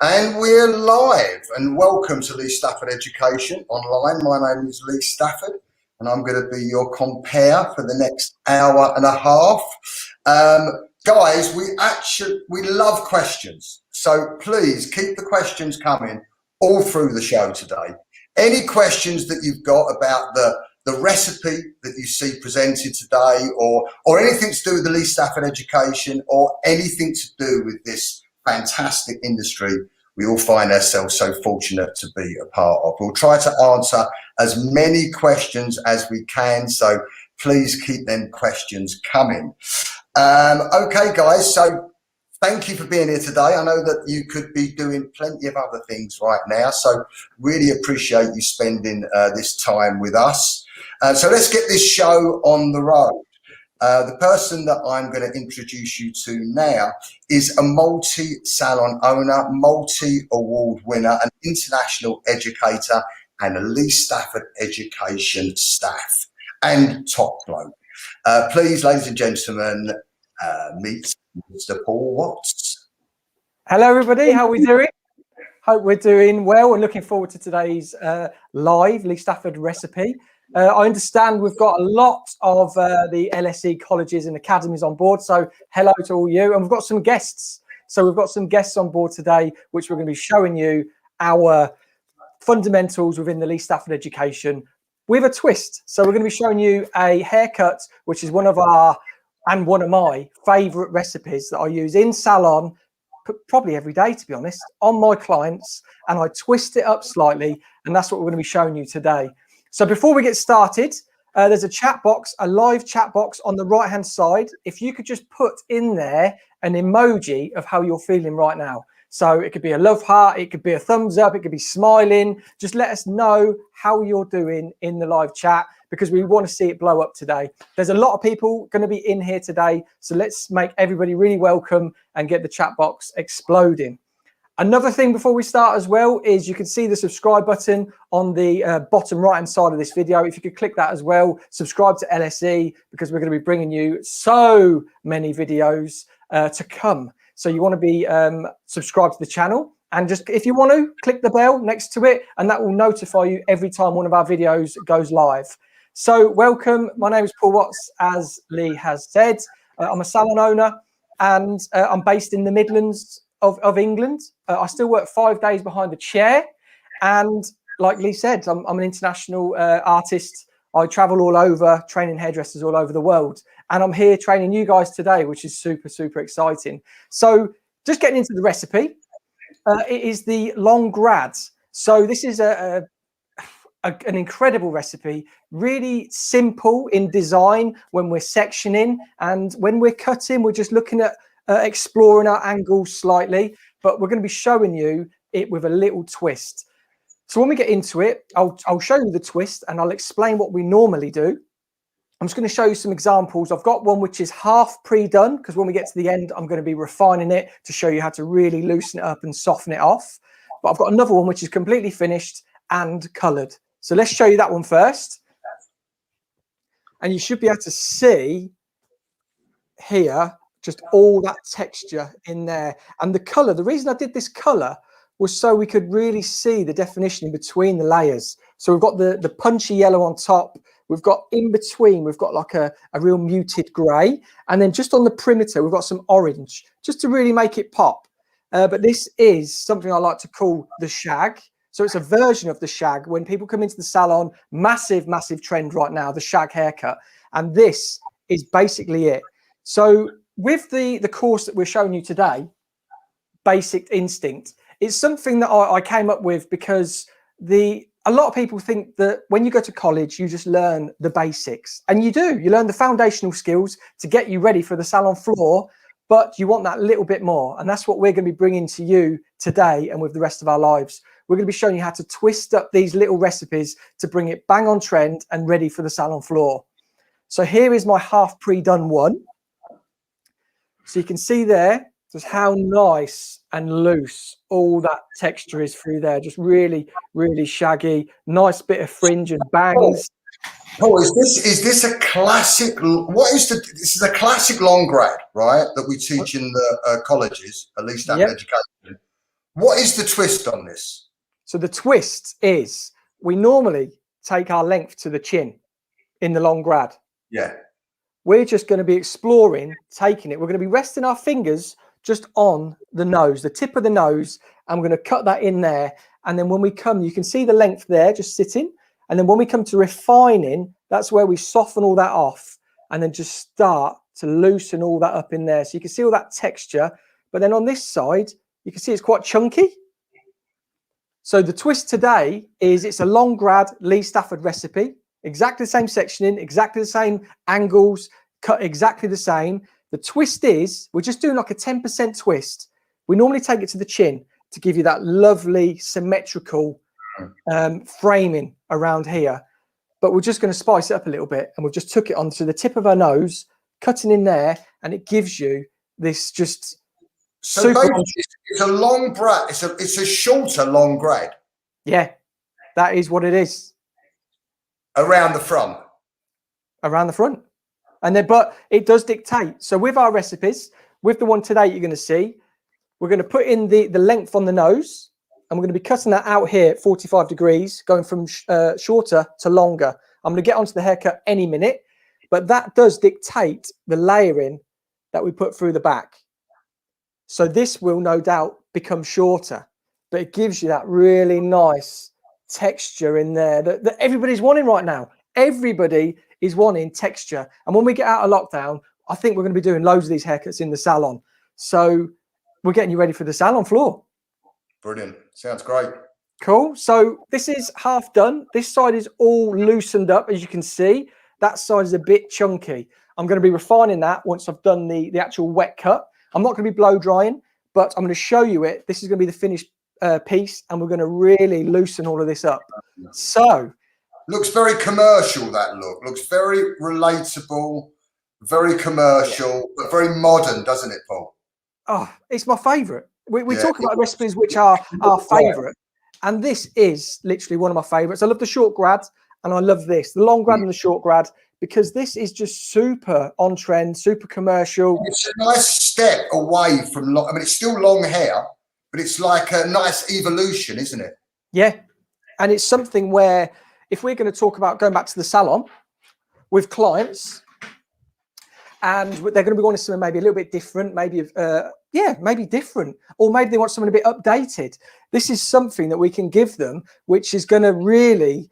And we're live, and welcome to Lee Stafford Education Online. My name is Lee Stafford, and I'm going to be your compere for the next hour and a half. Guys, we love questions, so please keep the questions coming all through the show today. Any questions that you've got about the recipe that you see presented today, or anything to do with the Lee Stafford Education, or anything to do with this fantastic industry we all find ourselves so fortunate to be a part of. We'll try to answer as many questions as we can, so please keep them questions coming. Okay, guys, so thank you for being here today. I know that you could be doing plenty of other things right now, so really appreciate you spending this time with us. So let's get this show on the road. The person that I'm going to introduce you to now is a multi-salon owner, multi-award winner, an international educator, and a Lee Stafford Education staff and top bloke. Please, ladies and gentlemen, meet Mr. Paul Watts. Hello, everybody. How are we doing? Hope we're doing well and looking forward to today's live Lee Stafford recipe. I understand we've got a lot of the LSE colleges and academies on board, so hello to all you. And we've got some guests. So we've got some guests on board today, which we're going to be showing you our fundamentals within the Lee Stafford Education with a twist. So we're going to be showing you a haircut, which is one of my favourite recipes that I use in salon probably every day, to be honest, on my clients, and I twist it up slightly, and that's what we're going to be showing you today. So before we get started, there's a chat box, a live chat box on the right hand side. If you could just put in there an emoji of how you're feeling right now. So it could be a love heart, it could be a thumbs up, it could be smiling. Just let us know how you're doing in the live chat, because we want to see it blow up today. There's a lot of people going to be in here today, so let's make everybody really welcome and get the chat box exploding. Another thing before we start as well is you can see the subscribe button on the bottom right hand side of this video. If you could click that as well, subscribe to LSE, because we're going to be bringing you so many videos to come. So you want to be subscribed to the channel, and just if you want to click the bell next to it, and that will notify you every time one of our videos goes live. So welcome. My name is Paul Watts, as Lee has said. I'm a salon owner, and I'm based in the Midlands of England. I still work 5 days behind the chair, and like Lee said, I'm an international artist. I travel all over, training hairdressers all over the world, and I'm here training you guys today, which is super exciting. So just getting into the recipe, it is the long grad. So this is an incredible recipe, really simple in design when we're sectioning, and when we're cutting, we're just looking at exploring our angles slightly, but we're going to be showing you it with a little twist. So when we get into it, I'll show you the twist, and I'll explain what we normally do. I'm just going to show you some examples. I've got one which is half pre-done, because when we get to the end, I'm going to be refining it to show you how to really loosen it up and soften it off. But I've got another one which is completely finished and coloured. So let's show you that one first. And you should be able to see here just all that texture in there. And the colour, the reason I did this colour was so we could really see the definition in between the layers. So we've got the punchy yellow on top. We've got in between, we've got like a real muted grey. And then just on the perimeter, we've got some orange, just to really make it pop. But this is something I like to call the shag. So it's a version of the shag. When people come into the salon, massive trend right now, the shag haircut. And this is basically it. So with the course that we're showing you today, Basic Instinct, it's something that I came up with because a lot of people think that when you go to college, you just learn the basics, and you do. You learn the foundational skills to get you ready for the salon floor, but you want that little bit more. And that's what we're going to be bringing to you today and with the rest of our lives. We're going to be showing you how to twist up these little recipes to bring it bang on trend and ready for the salon floor. So here is my half pre-done one. So you can see there just how nice and loose all that texture is through there. Just really shaggy, nice bit of fringe and bangs. Oh, is this a classic? This is a classic long grad, right? That we teach in the colleges, at least that education. What is the twist on this? So the twist is we normally take our length to the chin in the long grad. Yeah. We're just going to be exploring, taking it. We're going to be resting our fingers just on the nose, the tip of the nose, and we're going to cut that in there. And then when we come, you can see the length there just sitting. And then when we come to refining, that's where we soften all that off and then just start to loosen all that up in there. So you can see all that texture. But then on this side, you can see it's quite chunky. So the twist today is it's a long grad Lee Stafford recipe, exactly the same sectioning, exactly the same angles, cut exactly the same. The twist is we're just doing like a 10% twist. We normally take it to the chin to give you that lovely symmetrical framing around here. But we're just going to spice it up a little bit. And we've just took it onto the tip of our nose, cutting in there, and it gives you this just so it's a long grad. It's a shorter long grad. Yeah, that is what it is. Around the front. Around the front. And then, but it does dictate. So with our recipes, with the one today you're going to see, we're going to put in the length on the nose, and we're going to be cutting that out here at 45 degrees, going from shorter to longer. I'm going to get onto the haircut any minute, but that does dictate the layering that we put through the back. So this will no doubt become shorter, but it gives you that really nice texture in there that everybody's wanting right now. Everybody is wanting texture. And when we get out of lockdown, I think we're going to be doing loads of these haircuts in the salon. So we're getting you ready for the salon floor. Brilliant. Sounds great. Cool. So this is half done. This side is all loosened up, as you can see. That side is a bit chunky. I'm going to be refining that once I've done the actual wet cut. I'm not going to be blow drying, but I'm going to show you it. This is going to be the finished piece, and we're going to really loosen all of this up. So looks very commercial, that look. Looks very relatable, very commercial, but very modern, doesn't it, Paul? Oh, it's my favourite. We talk about recipes which are our favourite, and this is literally one of my favourites. I love the short grad, and I love this, the long grad and the short grad, because this is just super on trend, super commercial. It's a nice step away from long. I mean, it's still long hair, but it's like a nice evolution, isn't it? Yeah, and it's something where if we're going to talk about going back to the salon with clients, and they're going to be wanting something maybe a little bit different, maybe maybe different, or maybe they want something a bit updated. This is something that we can give them, which is going to really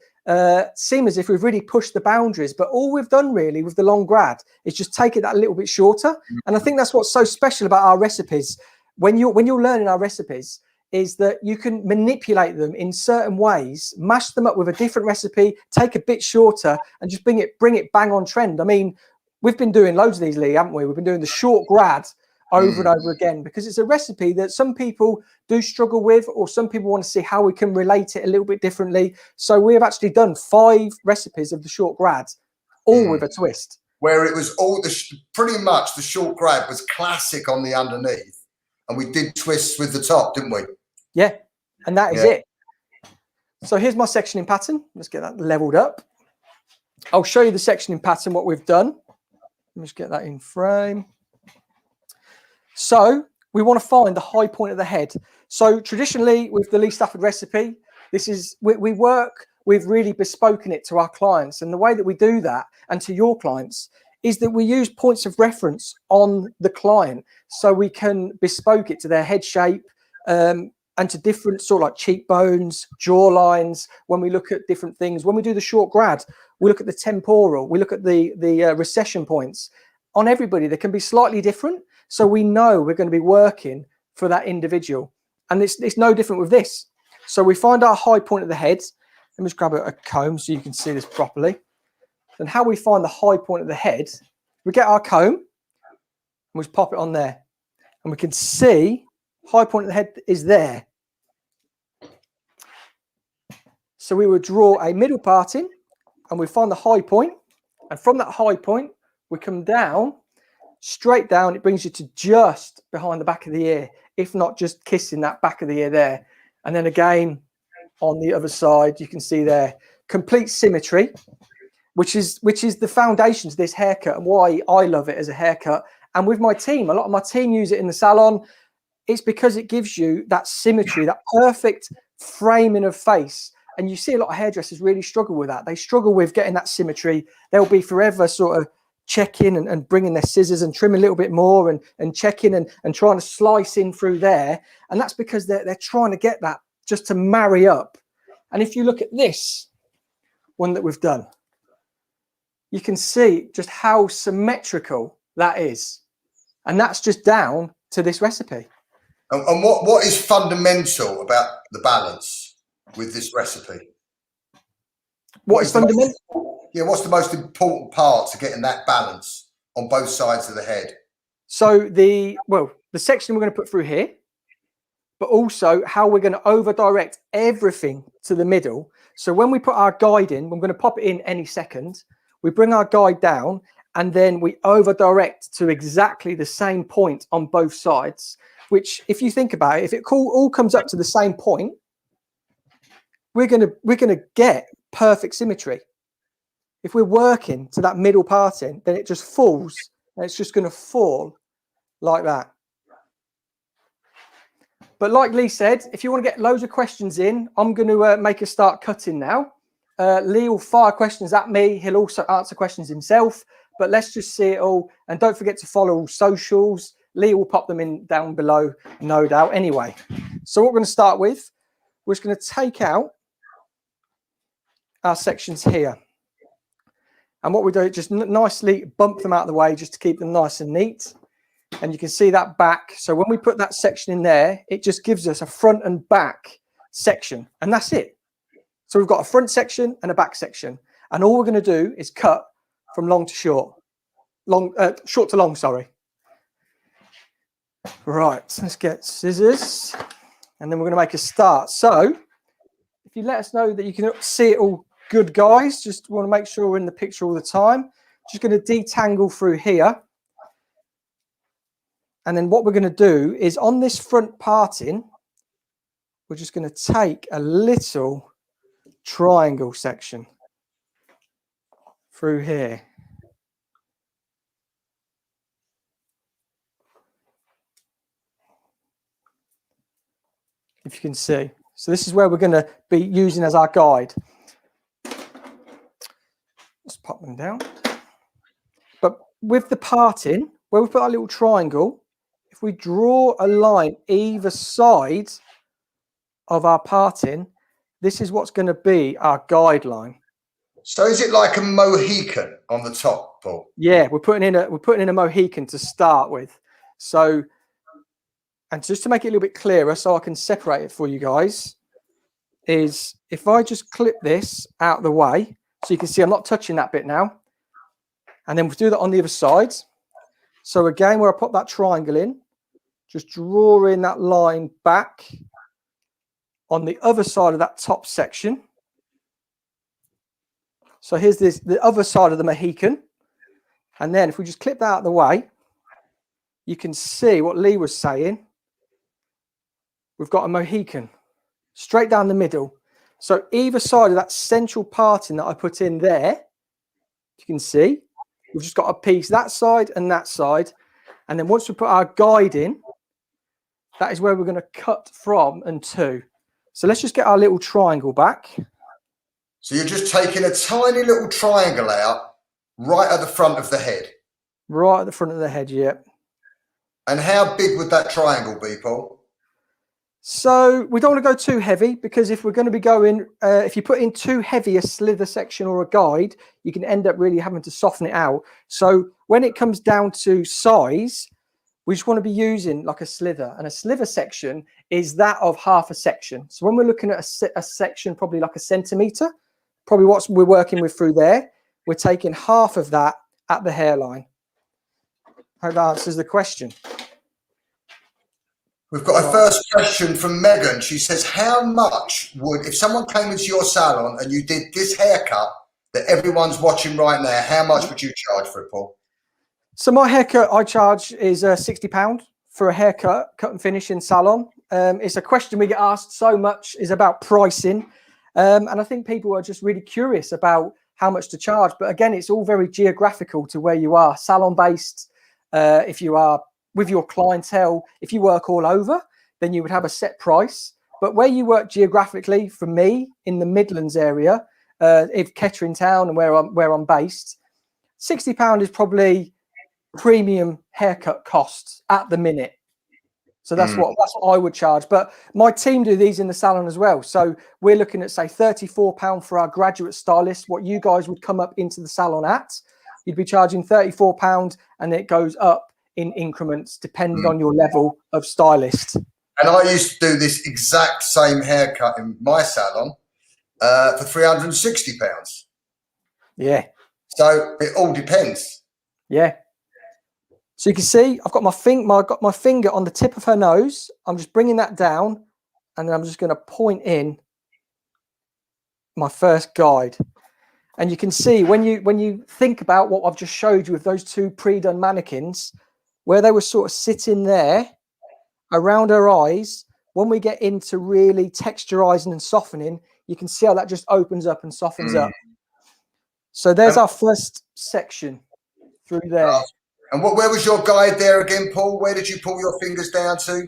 seem as if we've really pushed the boundaries. But all we've done really with the long grad is just take it that little bit shorter. And I think that's what's so special about our recipes. When you're learning our recipes, is that you can manipulate them in certain ways, mash them up with a different recipe, take a bit shorter, and just bring it bang on trend. I mean, we've been doing loads of these, Lee, haven't we? We've been doing the short grad over and over again, because it's a recipe that some people do struggle with, or some people want to see how we can relate it a little bit differently. So we have actually done 5 recipes of the short grad, all with a twist. Where it was all pretty much the short grad was classic on the underneath, and we did twists with the top, didn't we? Yeah, and that is it. So here's my sectioning pattern. Let's get that leveled up. I'll show you the sectioning pattern, what we've done. Let me just get that in frame. So we want to find the high point of the head. So traditionally with the Lee Stafford recipe, this is, we work with really bespoken it to our clients. And the way that we do that, and to your clients, is that we use points of reference on the client. So we can bespoke it to their head shape, and to different sort of like cheekbones, jaw lines. When we look at different things, when we do the short grad, we look at the temporal, we look at the recession points. On everybody, they can be slightly different. So we know we're going to be working for that individual. And it's no different with this. So we find our high point of the head. Let me just grab a comb so you can see this properly. And how we find the high point of the head, we get our comb and we just pop it on there. And we can see high point of the head is there. So we would draw a middle part in, and we find the high point. And from that high point, we come down, straight down. It brings you to just behind the back of the ear, if not just kissing that back of the ear there. And then again, on the other side, you can see there, complete symmetry, which is the foundation to this haircut, and why I love it as a haircut. And with my team, a lot of my team use it in the salon. it's because it gives you that symmetry, that perfect framing of face. And you see a lot of hairdressers really struggle with that. They struggle with getting that symmetry. They'll be forever sort of checking and bringing their scissors and trim a little bit more and checking and trying to slice in through there. And that's because they're trying to get that just to marry up. And if you look at this one that we've done, you can see just how symmetrical that is. And that's just down to this recipe. And what is fundamental about the balance with this recipe? What is fundamental? What's the most important part to getting that balance on both sides of the head? So the section we're going to put through here, but also how we're going to over direct everything to the middle. So when we put our guide in, we're going to pop it in any second. We bring our guide down and then we over direct to exactly the same point on both sides, which if you think about it, if it all comes up to the same point, we're going to get perfect symmetry. If we're working to that middle parting, then it just falls and it's just going to fall like that. But like Lee said, if you want to get loads of questions in, I'm going to make a start cutting now. Lee will fire questions at me. He'll also answer questions himself. But let's just see it all. And don't forget to follow all socials. Lee will pop them in down below, no doubt. Anyway, so what we're going to start with, we're just going to take out our sections here. And what we do, just nicely bump them out of the way just to keep them nice and neat. And you can see that back. So when we put that section in there, it just gives us a front and back section. And that's it. So we've got a front section and a back section. And all we're going to do is cut from long to short. Short to long, sorry. Right, let's get scissors. And then we're going to make a start. So if you let us know that you can see it all good, guys, just want to make sure we're in the picture all the time. Just going to detangle through here. And then what we're going to do is on this front parting, we're just going to take a little triangle section through here. If you can see. So this is where we're going to be using as our guide. Let's pop them down. But with the parting, where we put our little triangle, if we draw a line either side of our parting, this is what's going to be our guideline. So is it like a Mohican on the top, Paul? Yeah, we're putting in a Mohican to start with. So, and just to make it a little bit clearer, so I can separate it for you guys, is if I just clip this out of the way, so you can see I'm not touching that bit now, and then we'll do that on the other side. So again, where I put that triangle in, just draw in that line back on the other side of that top section. So here's the other side of the Mohican. And then if we just clip that out of the way, you can see what Lee was saying. We've got a Mohican straight down the middle. So either side of that central parting that I put in there, you can see, we've just got a piece that side and that side. And then once we put our guide in, that is where we're going to cut from and to. So let's just get our little triangle back. So you're just taking a tiny little triangle out right at the front of the head. Right at the front of the head, yeah. And how big would that triangle be, Paul? So we don't want to go too heavy, because if we're going to be going, if you put in too heavy a slither section or a guide, you can end up really having to soften it out. So when it comes down to size, we just want to be using like a slither, and a slither section is that of half a section. So when we're looking at a section, probably like a centimetre, probably what we're working with through there, we're taking half of that at the hairline. I hope that answers the question. We've got a first question from Megan. She says, how much would, if someone came into your salon and you did this haircut that everyone's watching right now, how much would you charge for it, Paul? So my haircut I charge is £60 for a haircut, cut and finish in salon. It's a question we get asked so much, is about pricing. And I think people are just really curious about how much to charge. But again, it's all very geographical to where you are, salon based. If you are with your clientele, if you work all over, then you would have a set price. But where you work geographically, for me, in the Midlands area, if Kettering Town and where I'm based, £60 is probably premium haircut costs at the minute. So that's what I would charge. But my team do these in the salon as well. So we're looking at, say, £34 for our graduate stylists, what you guys would come up into the salon at. You'd be charging £34, and it goes up in increments depending on your level of stylist. And I used to do this exact same haircut in my salon for £360. Yeah. So it all depends. Yeah. So you can see I've got my finger on the tip of her nose. I'm just bringing that down, and then I'm just going to point in my first guide. And you can see when you think about what I've just showed you with those two pre-done mannequins, where they were sort of sitting there around her eyes, when we get into really texturizing and softening, you can see how that just opens up and softens up. So there's our first section through there. And where was your guide there again, Paul? Where did you pull your fingers down to?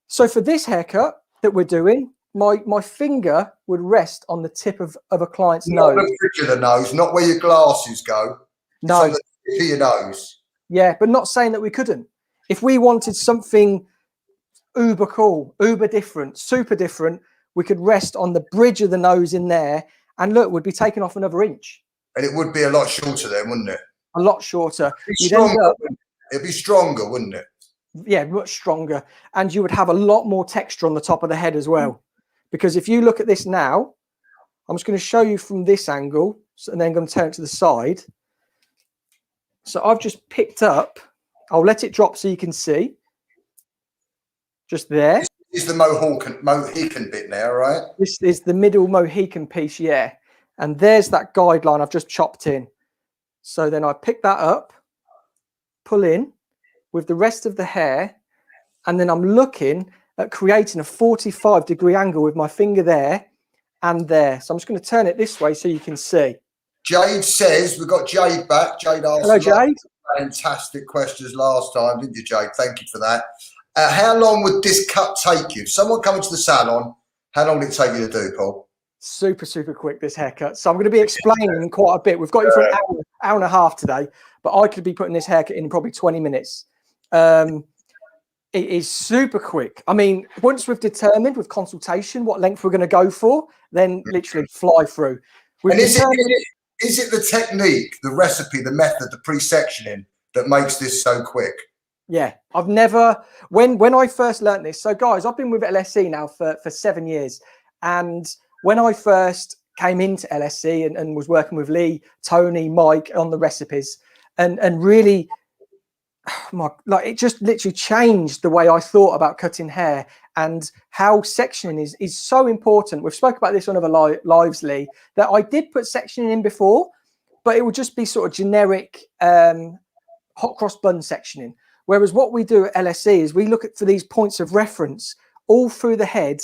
So for this haircut that we're doing, my finger would rest on the tip of a client's nose. Not the bridge of the nose, not where your glasses go. No. It's on the tip of your nose. Yeah, but not saying that we couldn't. If we wanted something uber cool, uber different, super different, we could rest on the bridge of the nose in there, and look, we'd be taking off another inch. And it would be a lot shorter then, wouldn't it? A lot shorter. It'd be stronger, wouldn't it? Yeah, much stronger. And you would have a lot more texture on the top of the head as well. Because if you look at this now, I'm just going to show you from this angle, and then I'm going to turn it to the side. So I've just picked up, I'll let it drop so you can see. Just there. This is the Mohican bit now, right? This is the middle Mohican piece, yeah. And there's that guideline I've just chopped in. So then I pick that up, pull in with the rest of the hair, and then I'm looking at creating a 45-degree angle with my finger there and there. So I'm just going to turn it this way so you can see. Jade says, we've got Jade back. Jade asked Hello, Jade. Fantastic questions last time, didn't you, Jade? Thank you for that. How long would this cut take you? Someone coming to the salon, how long did it take you to do, Paul? Super, super quick, this haircut. So I'm going to be explaining quite a bit. We've got you for an hour and a half today, but I could be putting this haircut in probably 20 minutes. It is super quick. I mean, once we've determined with consultation what length we're going to go for, then literally fly through. And is it the technique, the recipe, the method, the pre-sectioning that makes this so quick? Yeah, I've never, when I first learned this, so guys, I've been with LSE now for 7 years. And when I first came into LSE and was working with Lee, Tony, Mike on the recipes, and really, it just literally changed the way I thought about cutting hair and how sectioning is so important. We've spoke about this on other lives, Lee, that I did put sectioning in before, but it would just be sort of generic hot cross bun sectioning. Whereas what we do at LSE is we look for these points of reference all through the head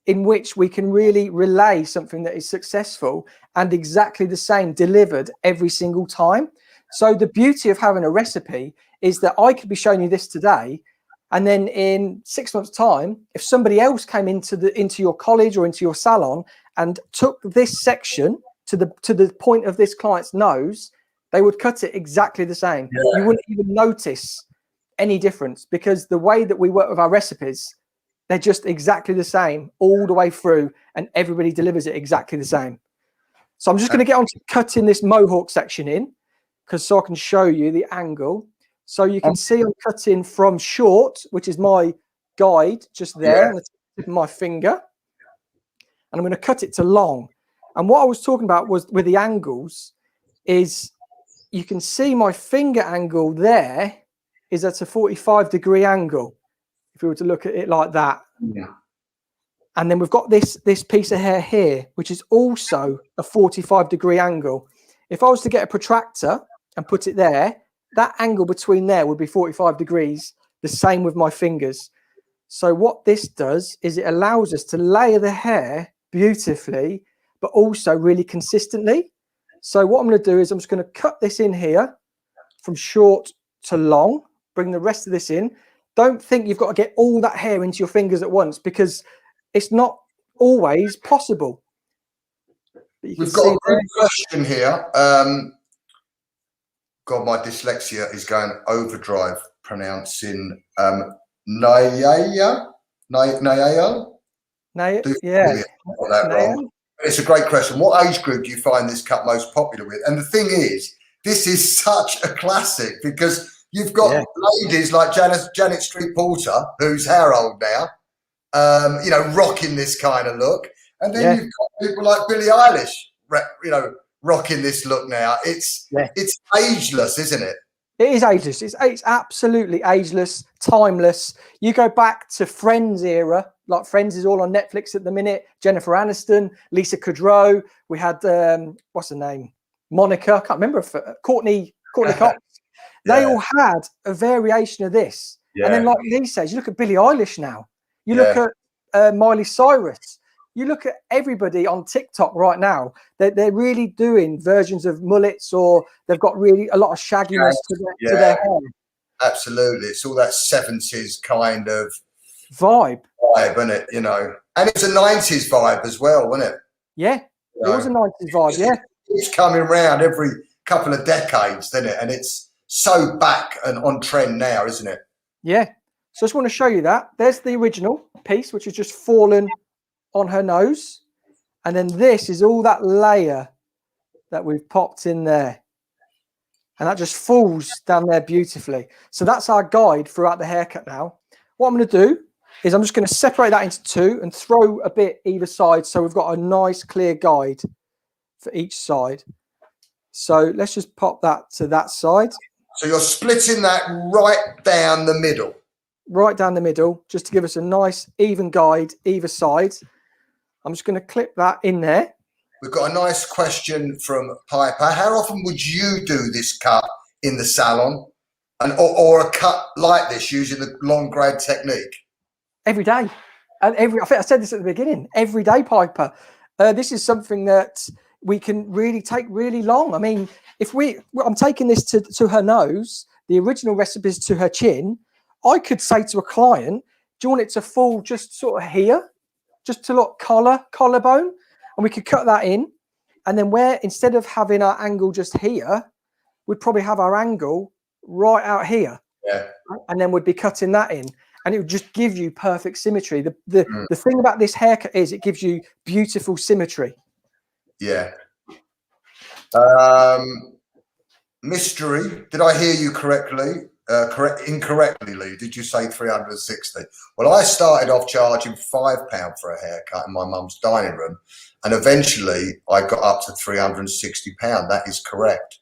in which we can really relay something that is successful and exactly the same delivered every single time. So the beauty of having a recipe is that I could be showing you this today, and then in 6 months' time, if somebody else came into your college or into your salon and took this section to the point of this client's nose, they would cut it exactly the same. Yeah. You wouldn't even notice any difference because the way that we work with our recipes, they're just exactly the same all the way through, and everybody delivers it exactly the same. So I'm just going to get on to cutting this mohawk section in, so I can show you the angle. So you can see I'm cutting from short, which is my guide just there on the tip of my finger. And I'm going to cut it to long. And what I was talking about was with the angles is you can see my finger angle there is at a 45-degree angle. If we were to look at it like that. Yeah. And then we've got this piece of hair here, which is also a 45-degree angle. If I was to get a protractor and put it there, that angle between there would be 45 degrees, the same with my fingers. So what this does is it allows us to layer the hair beautifully, but also really consistently. So what I'm going to do is I'm just going to cut this in here from short to long, bring the rest of this in. don't think you've got to get all that hair into your fingers at once, because it's not always possible. We've got a good question here. God, my dyslexia is going overdrive pronouncing Nayaya. Yeah. It's a great question. What age group do you find this cut most popular with? And the thing is, this is such a classic, because you've got ladies like Janet Street Porter, who's how old now, you know, rocking this kind of look. And then you've got people like Billie Eilish, you know, rocking this look now. It's ageless, isn't it? It is ageless. It's absolutely ageless, timeless. You go back to Friends era, like Friends is all on Netflix at the minute. Jennifer Aniston, Lisa Kudrow. We had what's her name? Monica. I can't remember. Courtney Cox. They all had a variation of this. And then, like Lee says, you look at Billie Eilish now. You look at Miley Cyrus. You look at everybody on TikTok right now. They're really doing versions of mullets, or they've got really a lot of shagginess to their hair. Absolutely. It's all that 70s kind of vibe, isn't it? You know, and it's a 90s vibe as well, wasn't it? Yeah, it was a 90s vibe. Yeah, it's coming around every couple of decades, doesn't it? And it's so back and on trend now, isn't it? Yeah. So I just want to show you that. There's the original piece, which has just fallen on her nose, and then this is all that layer that we've popped in there, and that just falls down there beautifully. So that's our guide throughout the haircut. Now what I'm going to do is I'm just going to separate that into two and throw a bit either side, so we've got a nice clear guide for each side. So let's just pop that to that side. So you're splitting that right down the middle. Right down the middle, just to give us a nice even guide either side. I'm just going to clip that in there. We've got a nice question from Piper. How often would you do this cut in the salon, and or a cut like this using the long grad technique? Every day. And I think I said this at the beginning. Every day, Piper. This is something that we can really take really long. I mean, I'm taking this to her nose. The original recipe is to her chin. I could say to a client, do you want it to fall just sort of here? Just to look collarbone, and we could cut that in, and then where instead of having our angle just here, we'd probably have our angle right out here, and then we'd be cutting that in, and it would just give you perfect symmetry. The thing about this haircut is it gives you beautiful symmetry. Yeah. Mystery. Did I hear you correctly? Incorrectly, Lee. Did you say 360? Well, I started off charging £5 for a haircut in my mum's dining room, and eventually I got up to £360. That is correct.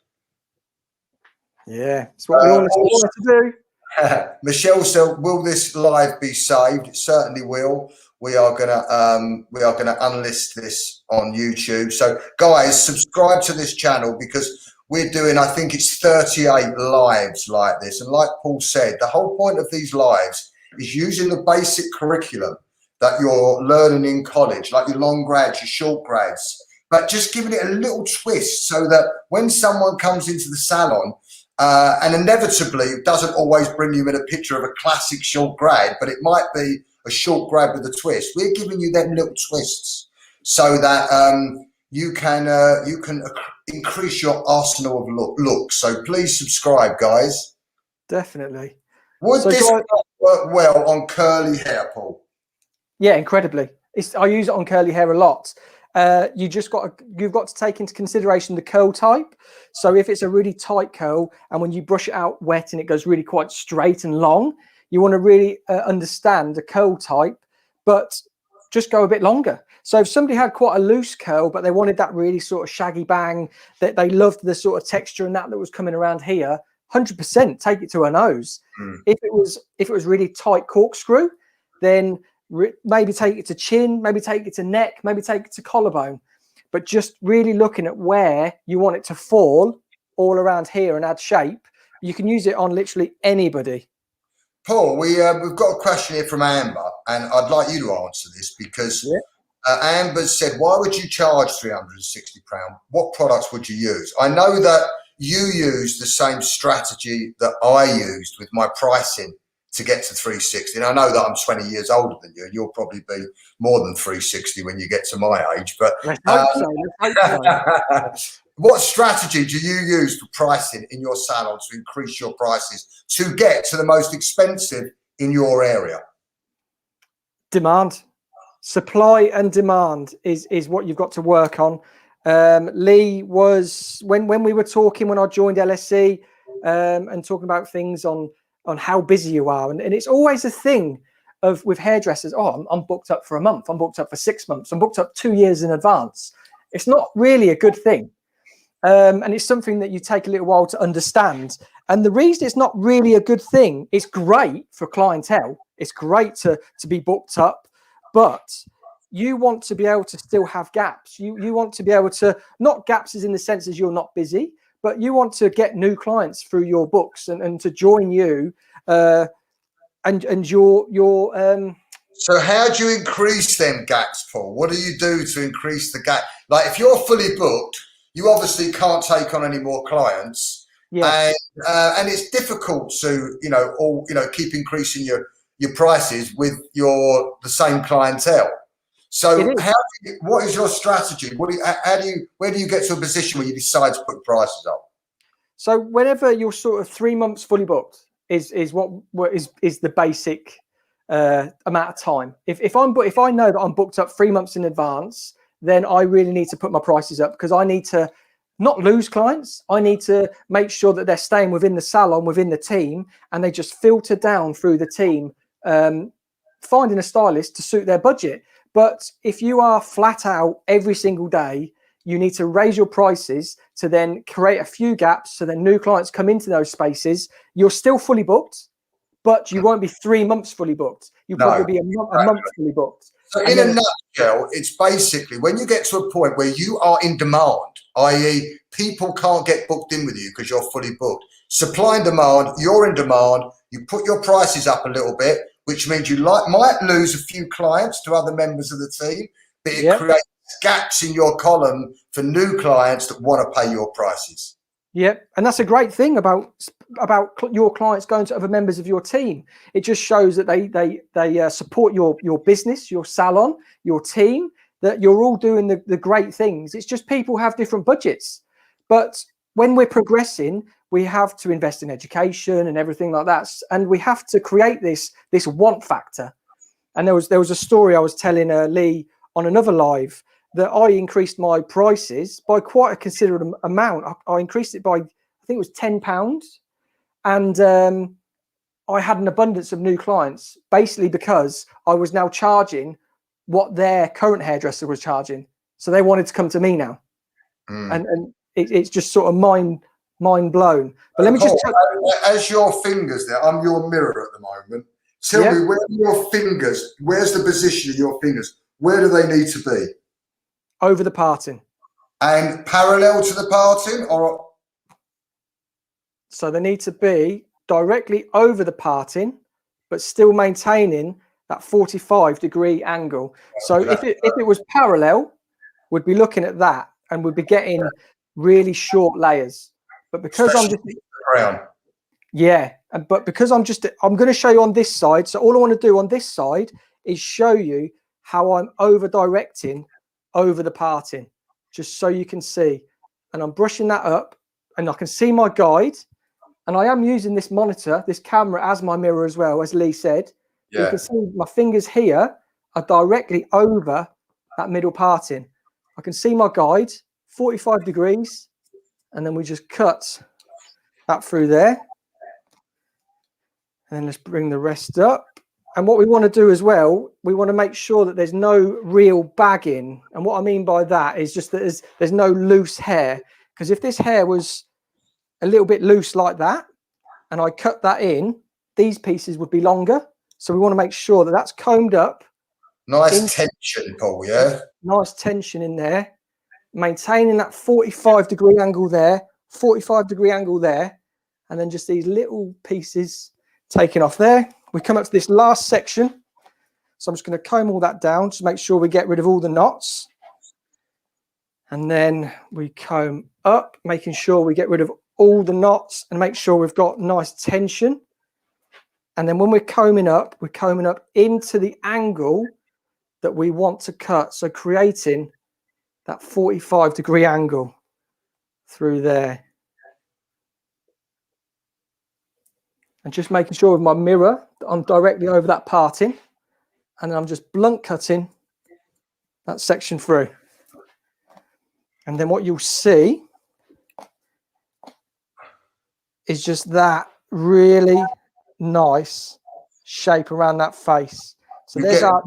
Yeah, it's what we all want to do. Michelle said, "Will this live be saved?" It certainly will. We are gonna unlist this on YouTube. So, guys, subscribe to this channel, because we're doing, I think it's 38 lives like this. And like Paul said, the whole point of these lives is using the basic curriculum that you're learning in college, like your long grads, your short grads, but just giving it a little twist so that when someone comes into the salon, and inevitably it doesn't always bring you in a picture of a classic short grad, but it might be a short grad with a twist. We're giving you them little twists so that you can increase your arsenal of looks. So please subscribe, guys. Definitely. Would this work well on curly hair, Paul? Yeah, incredibly. I use it on curly hair a lot. You've got to take into consideration the curl type. So if it's a really tight curl, and when you brush it out wet and it goes really quite straight and long, you want to really understand the curl type, but just go a bit longer. So if somebody had quite a loose curl, but they wanted that really sort of shaggy bang, that they loved the sort of texture and that was coming around here, 100% take it to her nose. If it was really tight corkscrew, then maybe take it to chin, maybe take it to neck, maybe take it to collarbone, but just really looking at where you want it to fall all around here and add shape. You can use it on literally anybody. Paul, we've got a question here from Amber, and I'd like you to answer this, because Amber said, why would you charge £360? What products would you use? I know that you use the same strategy that I used with my pricing to get to 360? And I know that I'm 20 years older than you, and you'll probably be more than 360 when you get to my age. But Let's hope so. Let's hope so. what strategy do you use for pricing in your salon to increase your prices to get to the most expensive in your area? Demand. Supply and demand is what you've got to work on. Lee was when we were talking when I joined LSE and talking about things on how busy you are, and it's always a thing of with hairdressers. Oh, I'm booked up for a month. I'm booked up for 6 months. I'm booked up 2 years in advance. It's not really a good thing, and it's something that you take a little while to understand. And the reason it's not really a good thing, it's great for clientele. It's great to be booked up. But you want to be able to still have gaps. You want to be able to, not gaps as in the sense as you're not busy, but you want to get new clients through your books and to join you and your So how do you increase them gaps, Paul? What do you do to increase the gap? Like if you're fully booked, you obviously can't take on any more clients. yeah. And it's difficult to, keep increasing your prices with the same clientele. So what is your strategy? Where do you get to a position where you decide to put prices up? So whenever you're sort of 3 months fully booked is the basic amount of time. If I know that I'm booked up 3 months in advance, then I really need to put my prices up because I need to not lose clients. I need to make sure that they're staying within the salon, within the team, and they just filter down through the team, finding a stylist to suit their budget. But if you are flat out every single day, you need to raise your prices to then create a few gaps so then new clients come into those spaces. You're still fully booked, but you won't be 3 months fully booked. You'll probably be a month fully booked. So in a nutshell, it's basically when you get to a point where you are in demand, i.e. people can't get booked in with you because you're fully booked. Supply and demand, you're in demand, you put your prices up a little bit, which means you might lose a few clients to other members of the team, but it creates gaps in your column for new clients that want to pay your prices. Yep, and that's a great thing about your clients going to other members of your team. It just shows that they support your business, your salon, your team, that you're all doing the great things. It's just people have different budgets. But when we're progressing, we have to invest in education and everything like that. And we have to create this want factor. And there was a story I was telling Lee on another live that I increased my prices by quite a considerable amount. I increased it by, I think it was £10. And I had an abundance of new clients, basically because I was now charging what their current hairdresser was charging. So they wanted to come to me now. And it's just sort of mind blown. But let me just as your fingers there, I'm your mirror at the moment. Tell me, where are your fingers? Where's the position of your fingers? Where do they need to be? Over the parting. And parallel to the parting, or so they need to be directly over the parting, but still maintaining that 45-degree angle. So if it was parallel, we'd be looking at that and we'd be getting really short layers. But because I'm just brown. Yeah, but because I'm going to show you on this side. So all I want to do on this side is show you how I'm over directing over the parting, just so you can see. And I'm brushing that up and I can see my guide. And I am using this monitor, this camera as my mirror as well, as Lee said. Yeah. You can see my fingers here are directly over that middle parting. I can see my guide, 45 degrees. And then we just cut that through there. And then let's bring the rest up. And what we want to do as well, we want to make sure that there's no real bagging. And what I mean by that is just that there's no loose hair. Because if this hair was a little bit loose like that, and I cut that in, these pieces would be longer. So we want to make sure that that's combed up. Nice tension, Paul, yeah? Nice tension in there. Maintaining that 45-degree angle there, 45-degree angle there. And then just these little pieces taken off there. We come up to this last section. So I'm just going to comb all that down to make sure we get rid of all the knots. And then we comb up, making sure we get rid of all the knots and make sure we've got nice tension. And then when we're combing up into the angle that we want to cut. So creating that 45-degree angle through there. And just making sure with my mirror that I'm directly over that parting. And I'm just blunt cutting that section through. And then what you'll see is just that really nice shape around that face. So there's our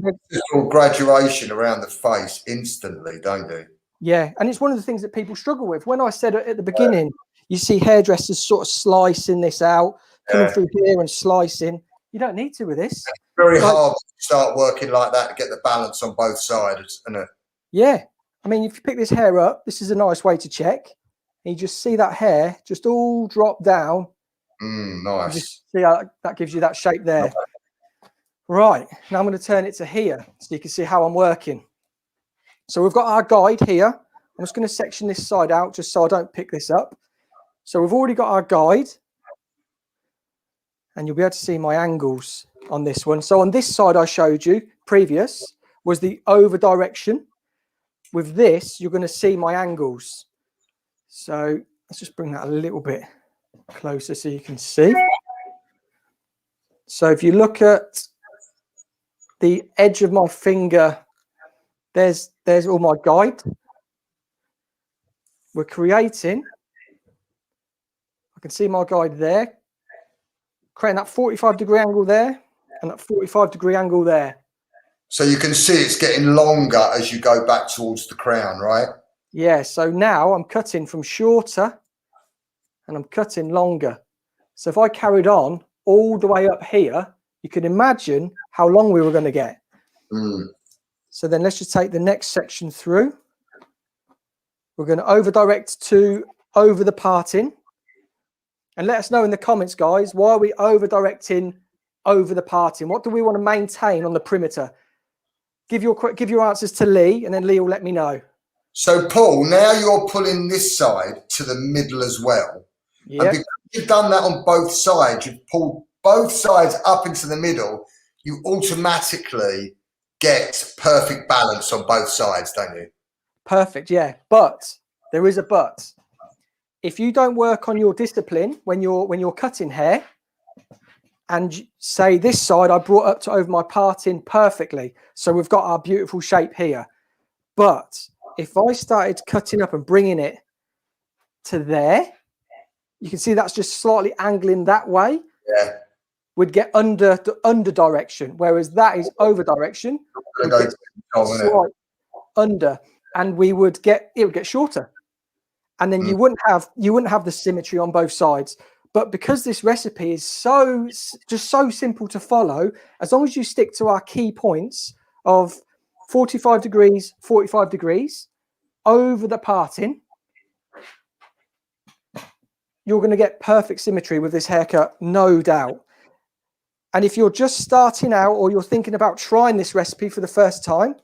graduation around the face instantly, don't you? Yeah, and it's one of the things that people struggle with. When I said at the beginning, you see hairdressers sort of slicing this out, coming through here and slicing. You don't need to with this. It's very hard to start working like that to get the balance on both sides, isn't it? Yeah. I mean, if you pick this hair up, this is a nice way to check. And you just see that hair just all drop down. Nice. Just see how that gives you that shape there. Right. Now I'm going to turn it to here so you can see how I'm working. So we've got our guide here. I'm just going to section this side out just so I don't pick this up. So we've already got our guide. And you'll be able to see my angles on this one. So on this side I showed you previous was the over direction. With this, you're going to see my angles. So let's just bring that a little bit closer so you can see. So if you look at the edge of my finger, there's all my guide. We're creating, I can see my guide there, creating that 45-degree angle there and that 45-degree angle there. So you can see it's getting longer as you go back towards the crown, right? Yeah, so now I'm cutting from shorter and I'm cutting longer. So if I carried on all the way up here, you can imagine how long we were going to get. So then let's just take the next section through. We're going to over direct to over the parting. And let us know in the comments, guys, why are we over directing over the parting? What do we want to maintain on the perimeter? Give your answers to Lee, and then Lee will let me know. So, Paul, now you're pulling this side to the middle as well. Yep. And because you've done that on both sides, you've pulled both sides up into the middle, you automatically get perfect balance on both sides, don't you? Perfect, yeah. But there is a but. If you don't work on your discipline when you're cutting hair, and say this side I brought up to over my parting perfectly, so we've got our beautiful shape here. But if I started cutting up and bringing it to there, you can see that's just slightly angling that way. Yeah. We'd get under direction, whereas that is over direction. We'd get slight under, and it would get shorter. And then you wouldn't have the symmetry on both sides. But because this recipe is so simple to follow, as long as you stick to our key points of 45 degrees, 45 degrees, over the parting, you're going to get perfect symmetry with this haircut, no doubt. And if you're just starting out or you're thinking about trying this recipe for the first time,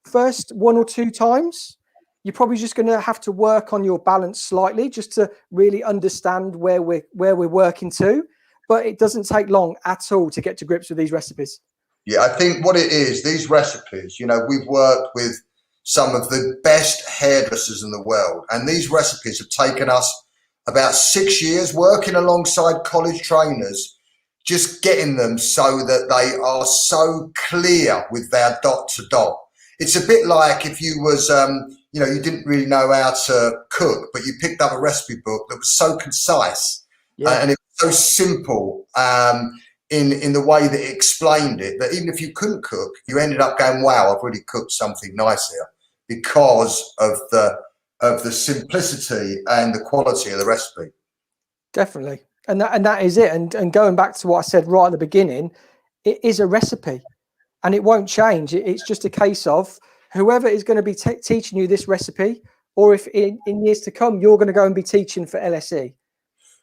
first 1 or 2 times, you're probably just going to have to work on your balance slightly just to really understand where we're working to. But it doesn't take long at all to get to grips with these recipes. Yeah, I think what it is, these recipes, we've worked with some of the best hairdressers in the world. And these recipes have taken us about 6 years working alongside college trainers, just getting them so that they are so clear with their dot to dot. It's a bit like if you was, you didn't really know how to cook, but you picked up a recipe book that was so concise and it was so simple in the way that it explained it, that even if you couldn't cook, you ended up going, wow, I've really cooked something nice here because of the simplicity and the quality of the recipe. Definitely. And that is it. And going back to what I said right at the beginning, it is a recipe. And it won't change. It's just a case of whoever is going to be teaching you this recipe, or if in years to come, you're going to go and be teaching for LSE.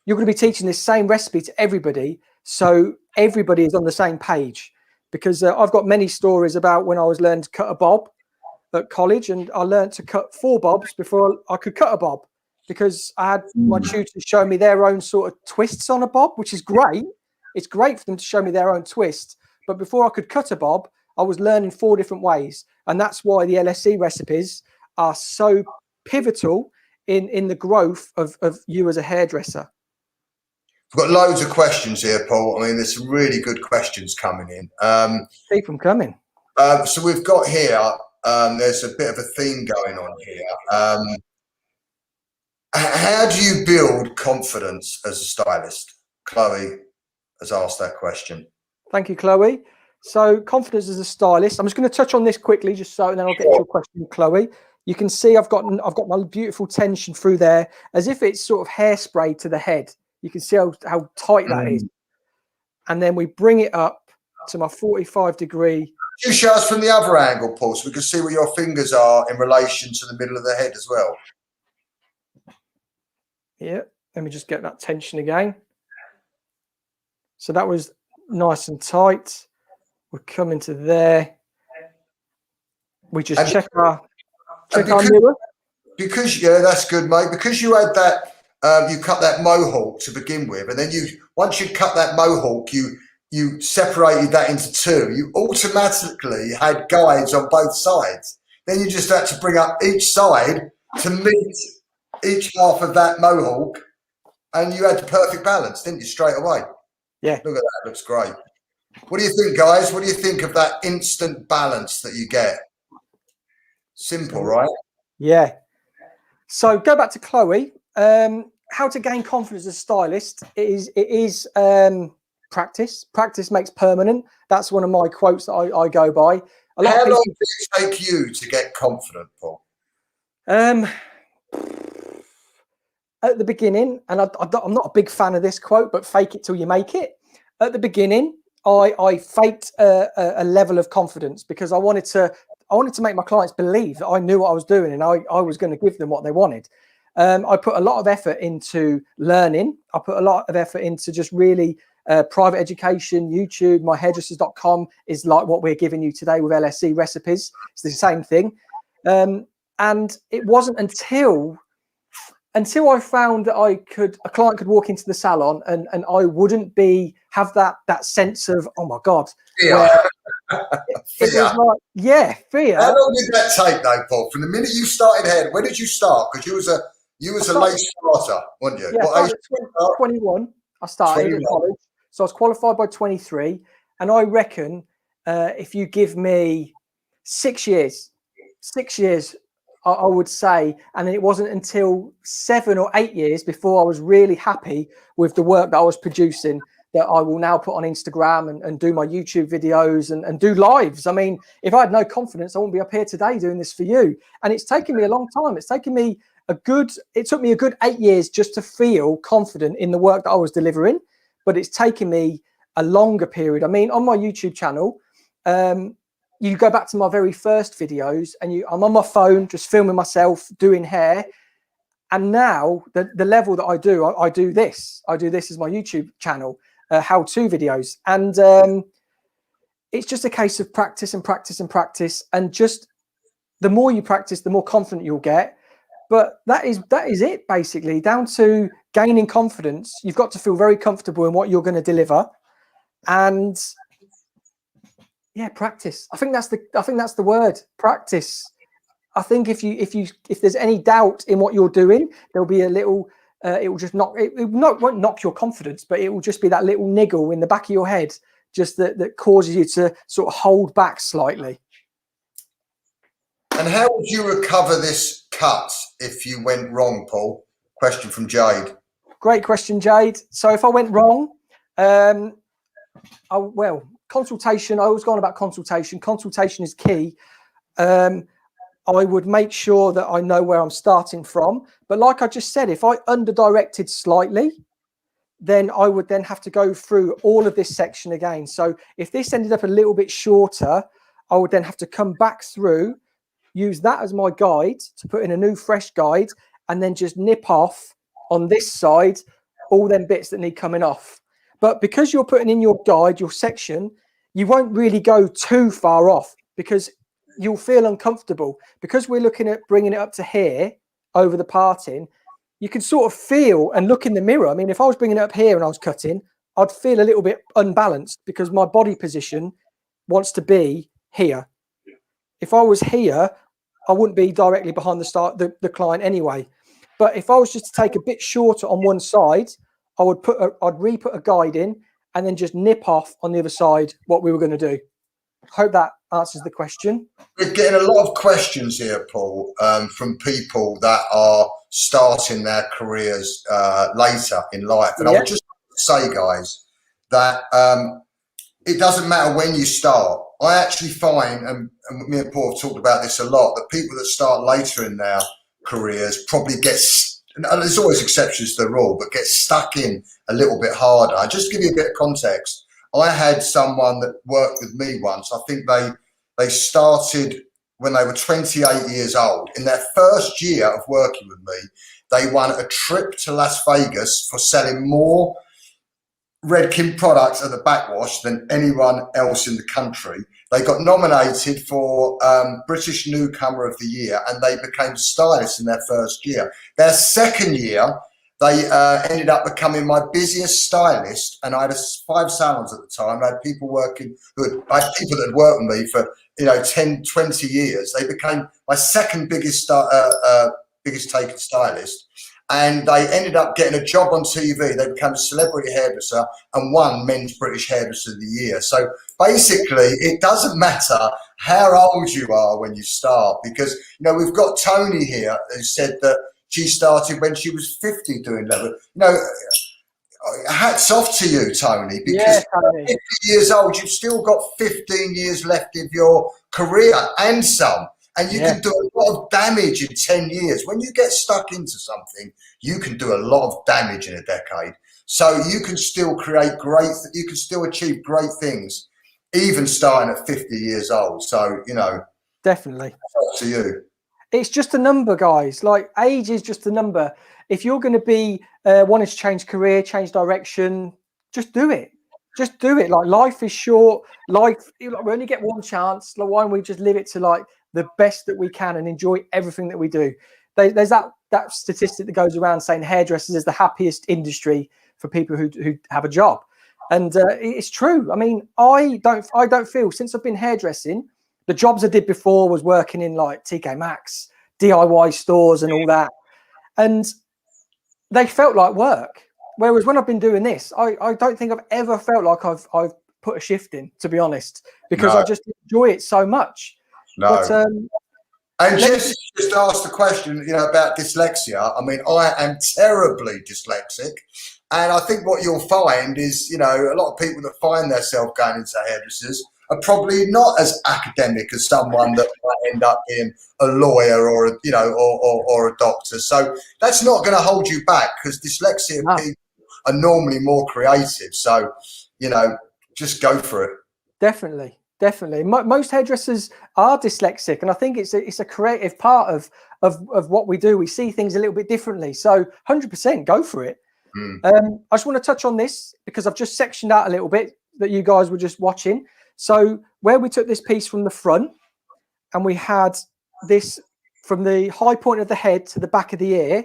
You're going to be teaching this same recipe to everybody. So everybody is on the same page. Because I've got many stories about when I was learning to cut a bob at college, and I learned to cut 4 bobs before I could cut a bob, because I had my tutors show me their own sort of twists on a bob, which is great. It's great for them to show me their own twist. But before I could cut a bob, I was learning 4 different ways. And that's why the LSE recipes are so pivotal in the growth of you as a hairdresser. We've got loads of questions here, Paul. I mean, there's some really good questions coming in. Keep them coming. So we've got here, there's a bit of a theme going on here. How do you build confidence as a stylist? Chloe has asked that question. Thank you, Chloe. So confidence as a stylist. I'm just going to touch on this quickly, just so, and then I'll get to your question, Chloe. You can see I've got my beautiful tension through there, as if it's sort of hairspray to the head. You can see how tight that is. And then we bring it up to my 45-degree. You show us from the other angle, Paul, so we can see where your fingers are in relation to the middle of the head as well. Yeah, let me just get that tension again. So that was nice and tight. We're coming to there. We just check our mirror. Because, yeah, that's good, mate. Because you had that, you cut that mohawk to begin with, and then once you cut that mohawk, you separated that into 2. You automatically had guides on both sides. Then you just had to bring up each side to meet each half of that mohawk, and you had the perfect balance, didn't you, straight away? Yeah. Look at that. Looks great. What do you think, guys? What do you think of that instant balance that you get? Simple, right? Yeah. So go back to Chloe. How to gain confidence as a stylist? It is practice. Practice makes permanent. That's one of my quotes that I go by. How long did it take you to get confident, Paul? At the beginning, and I'm not a big fan of this quote, but fake it till you make it. At the beginning, I faked a level of confidence because I wanted to make my clients believe that I knew what I was doing and I was going to give them what they wanted. I put a lot of effort into learning. I put a lot of effort into just really private education, YouTube. My hairdressers.com is like what we're giving you today with LSE recipes. It's the same thing. And it wasn't until I found that a client could walk into the salon and I wouldn't have that sense of, oh my God. Fear. It was like, yeah, fear. How long did that take though, Paul? From the minute you started hair, when did you start? Because you was a late starter, weren't you? Yeah, I started at 21. I started at college. So I was qualified by 23. And I reckon if you give me 6 years, I would say, and it wasn't until 7 or 8 years before I was really happy with the work that I was producing that I will now put on Instagram and do my YouTube videos and do lives. I mean, if I had no confidence, I wouldn't be up here today doing this for you. And it's taken me a long time. It took me a good 8 years just to feel confident in the work that I was delivering. But it's taken me a longer period. I mean, on my YouTube channel, you go back to my very first videos and I'm on my phone, just filming myself doing hair. And now the level that I do this as my YouTube channel, how-to videos. And it's just a case of practice and practice and practice. And just the more you practice, the more confident you'll get. But that is it, basically, down to gaining confidence. You've got to feel very comfortable in what you're going to deliver. And yeah, practice. I think that's the word, practice. I think if there's any doubt in what you're doing, there'll be a little. It won't knock your confidence, but it will just be that little niggle in the back of your head, just that causes you to sort of hold back slightly. And how would you recover this cut if you went wrong, Paul? Question from Jade. Great question, Jade. So if I went wrong, consultation. I always go on about consultation. Consultation is key. I would make sure that I know where I'm starting from. But like I just said, if I under-directed slightly, then I would then have to go through all of this section again. So if this ended up a little bit shorter, I would then have to come back through, use that as my guide to put in a new fresh guide, and then just nip off on this side all them bits that need coming off. But because you're putting in your guide, your section, you won't really go too far off because you'll feel uncomfortable. Because we're looking at bringing it up to here over the parting, you can sort of feel and look in the mirror. I mean, if I was bringing it up here and I was cutting, I'd feel a little bit unbalanced because my body position wants to be here. If I was here, I wouldn't be directly behind the client anyway. But if I was just to take a bit shorter on one side, I'd re-put a guide in and then just nip off on the other side what we were going to do. Hope that answers the question. We're getting a lot of questions here, Paul, from people that are starting their careers later in life. And I would just say, guys, that it doesn't matter when you start. I actually find, and me and Paul have talked about this a lot, that people that start later in their careers probably and there's always exceptions to the rule, but get stuck in a little bit harder. Just to give you a bit of context, I had someone that worked with me once. I think they started when they were 28 years old. In their first year of working with me, they won a trip to Las Vegas for selling more Redken products at the backwash than anyone else in the country. They got nominated for British Newcomer of the Year, and they became stylists in their first year. Their second year, they ended up becoming my busiest stylist, and I had 5 salons at the time. I had people I had people that had worked with me for 10, 20 years. They became my second biggest taken stylist. And they ended up getting a job on TV. They became a celebrity hairdresser and won Men's British Hairdresser of the Year. So basically, it doesn't matter how old you are when you start, because we've got Tony here who said that she started when she was 50 doing leather. Hats off to you, Tony, because Tony. 50 years old, you've still got 15 years left of your career and some. And you can do a lot of damage in 10 years. When you get stuck into something, you can do a lot of damage in a decade. So you can still you can still achieve great things, even starting at 50 years old. So, definitely. Up to you. It's just a number, guys. Like, age is just a number. If you're going to be wanting to change career, change direction, just do it. Just do it. Like, life is short. We only get one chance. Like, why don't we just live it to the best that we can and enjoy everything that we do? There's that statistic that goes around saying hairdressers is the happiest industry for people who have a job, and it's true. I mean, I don't feel, since I've been hairdressing, the jobs I did before was working in like TK Maxx, DIY stores, and all that, and they felt like work. Whereas when I've been doing this, I don't think I've ever felt like I've put a shift in, to be honest, because I just enjoy it so much. No. But, and just ask the question, about dyslexia. I mean, I am terribly dyslexic, and I think what you'll find is, a lot of people that find themselves going into hairdressers are probably not as academic as someone that might end up being a lawyer or a doctor. So that's not going to hold you back, because dyslexic people are normally more creative. So, just go for it. Definitely. Most hairdressers are dyslexic, and I think it's a creative part of what we do. We see things a little bit differently. So 100% go for it. I just want to touch on this because I've just sectioned out a little bit that you guys were just watching. So where we took this piece from the front and we had this from the high point of the head to the back of the ear,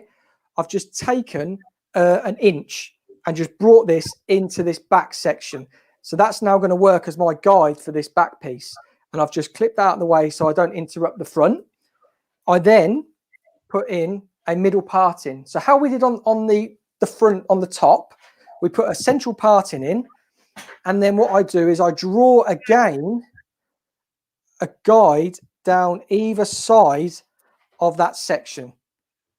I've just taken an inch and just brought this into this back section. So that's now going to work as my guide for this back piece. And I've just clipped that out of the way so I don't interrupt the front. I then put in a middle parting. So how we did on the front, on the top, we put a central parting in. And then what I do is I draw again a guide down either side of that section.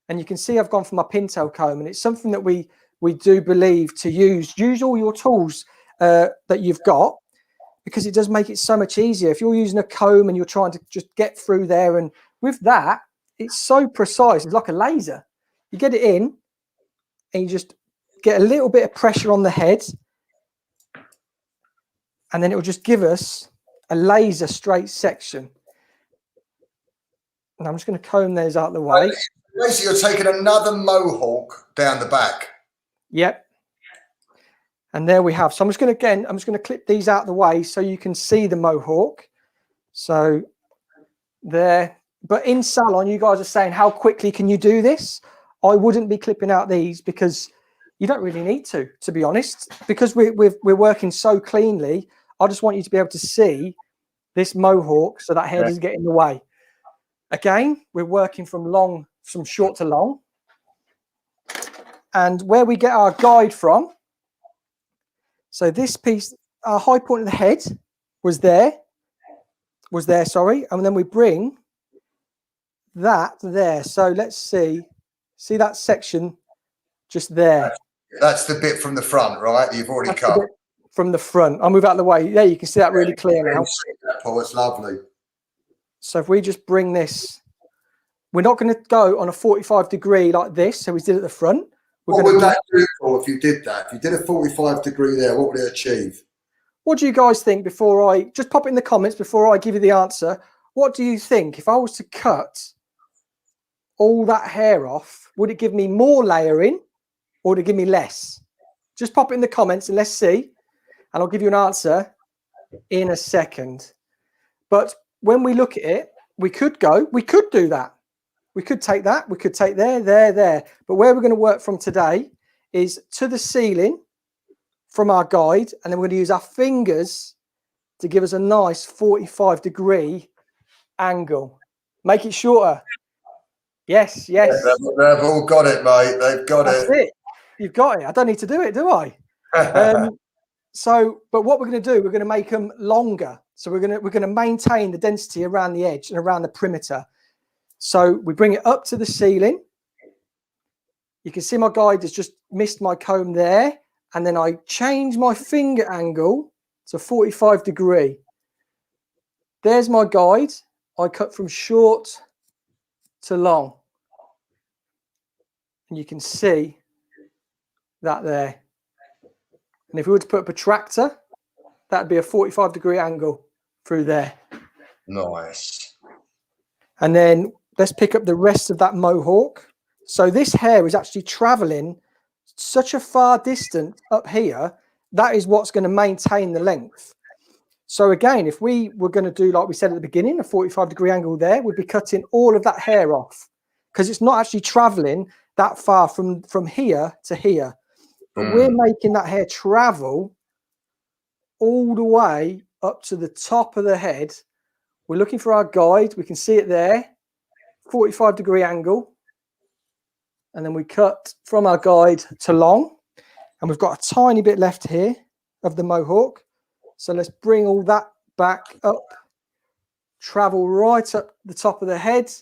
And you can see I've gone for my pintail comb, and it's something that we do believe to use all your tools that you've got, because it does make it so much easier. If you're using a comb and you're trying to just get through there, and with that, it's so precise. It's like a laser. You get it in and you just get a little bit of pressure on the head, and then it will just give us a laser straight section. And I'm just going to comb those out of the way. Basically, you're taking another mohawk down the back. Yep. And there we have. So I'm just going to clip these out of the way so you can see the mohawk. So there. But in salon, you guys are saying, how quickly can you do this? I wouldn't be clipping out these, because you don't really need to be honest, because we're working so cleanly. I just want you to be able to see this mohawk so that hair doesn't get in the way. Again, we're working from short to long. And where we get our guide from, so this piece, our high point of the head was there, sorry, and then we bring that there. So let's see that section just there. That's the bit from the front, right? You've already cut. From the front. I'll move out of the way. There, you can see that really clear now. Paul, it's lovely. So if we just bring this, we're not going to go on a 45-degree like this, so we did at the front. What would that do, Paul, if you did that? If you did a 45-degree there, what would it achieve? What do you guys think? Before I just pop it in the comments before I give you the answer, what do you think if I was to cut all that hair off? Would it give me more layering, or would it give me less? Just pop it in the comments and let's see, and I'll give you an answer in a second. But when we look at it, we could do that. We could take that, we could take there. But where we're going to work from today is to the ceiling from our guide, and then we're going to use our fingers to give us a nice 45-degree angle. Make it shorter. Yes. Yeah, they've all got it, mate. They've got That's it. You've got it. I don't need to do it, do I? But what we're going to do, we're going to make them longer. So we're going to maintain the density around the edge and around the perimeter. So we bring it up to the ceiling. You can see my guide has just missed my comb there. And then I change my finger angle to 45-degree. There's my guide. I cut from short to long. And you can see that there. And if we were to put a protractor, that'd be a 45-degree angle through there. Nice. And then let's pick up the rest of that mohawk. So this hair is actually traveling such a far distance up here. That is what's going to maintain the length. So again, if we were going to do, like we said at the beginning, a 45-degree angle there, we'd be cutting all of that hair off because it's not actually traveling that far from here to here. But we're making that hair travel all the way up to the top of the head. We're looking for our guide. We can see it there, 45-degree angle. And then we cut from our guide to long. And we've got a tiny bit left here of the mohawk. So let's bring all that back up, travel right up the top of the head.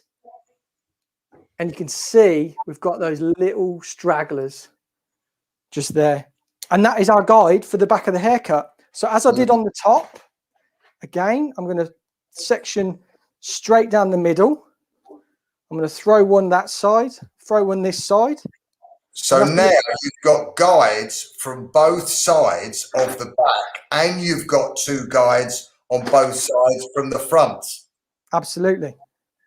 And you can see we've got those little stragglers just there. And that is our guide for the back of the haircut. So as I did on the top, again, I'm going to section straight down the middle. I'm going to throw one that side, throw one this side. So now you've got guides from both sides of the back, and you've got two guides on both sides from the front. Absolutely.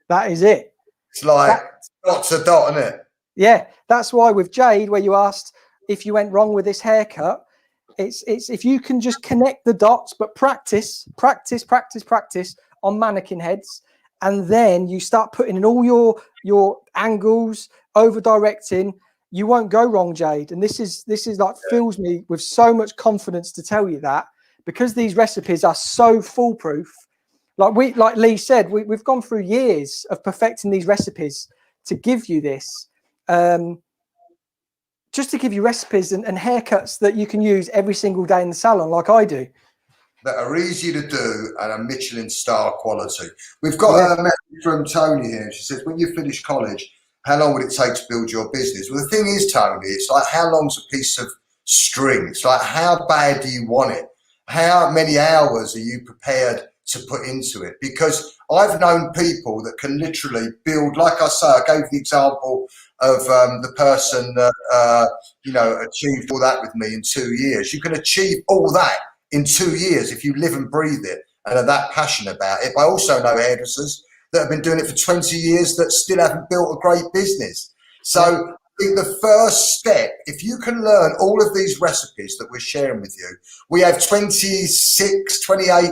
That is it. It's like dot to dot, isn't it? Yeah, that's why with Jade, where you asked if you went wrong with this haircut, it's if you can just connect the dots, but practice on mannequin heads, and then you start putting in all your angles, over directing, you won't go wrong, Jade. And this is like fills me with so much confidence to tell you that, because these recipes are so foolproof. Like Lee said, we've gone through years of perfecting these recipes to give you this, just to give you recipes and haircuts that you can use every single day in the salon, like I do. That are easy to do and a Michelin star quality. We've got a message from Tony here. She says, when you finish college, how long would it take to build your business? Well, the thing is, Tony, it's like, how long's a piece of string? It's like, how bad do you want it? How many hours are you prepared to put into it? Because I've known people that can literally build, like I say, I gave the example of the person that, achieved all that with me in 2 years. You can achieve all that in 2 years if you live and breathe it and are that passionate about it. But I also know hairdressers that have been doing it for 20 years that still haven't built a great business. So I think the first step, if you can learn all of these recipes that we're sharing with you, we have 28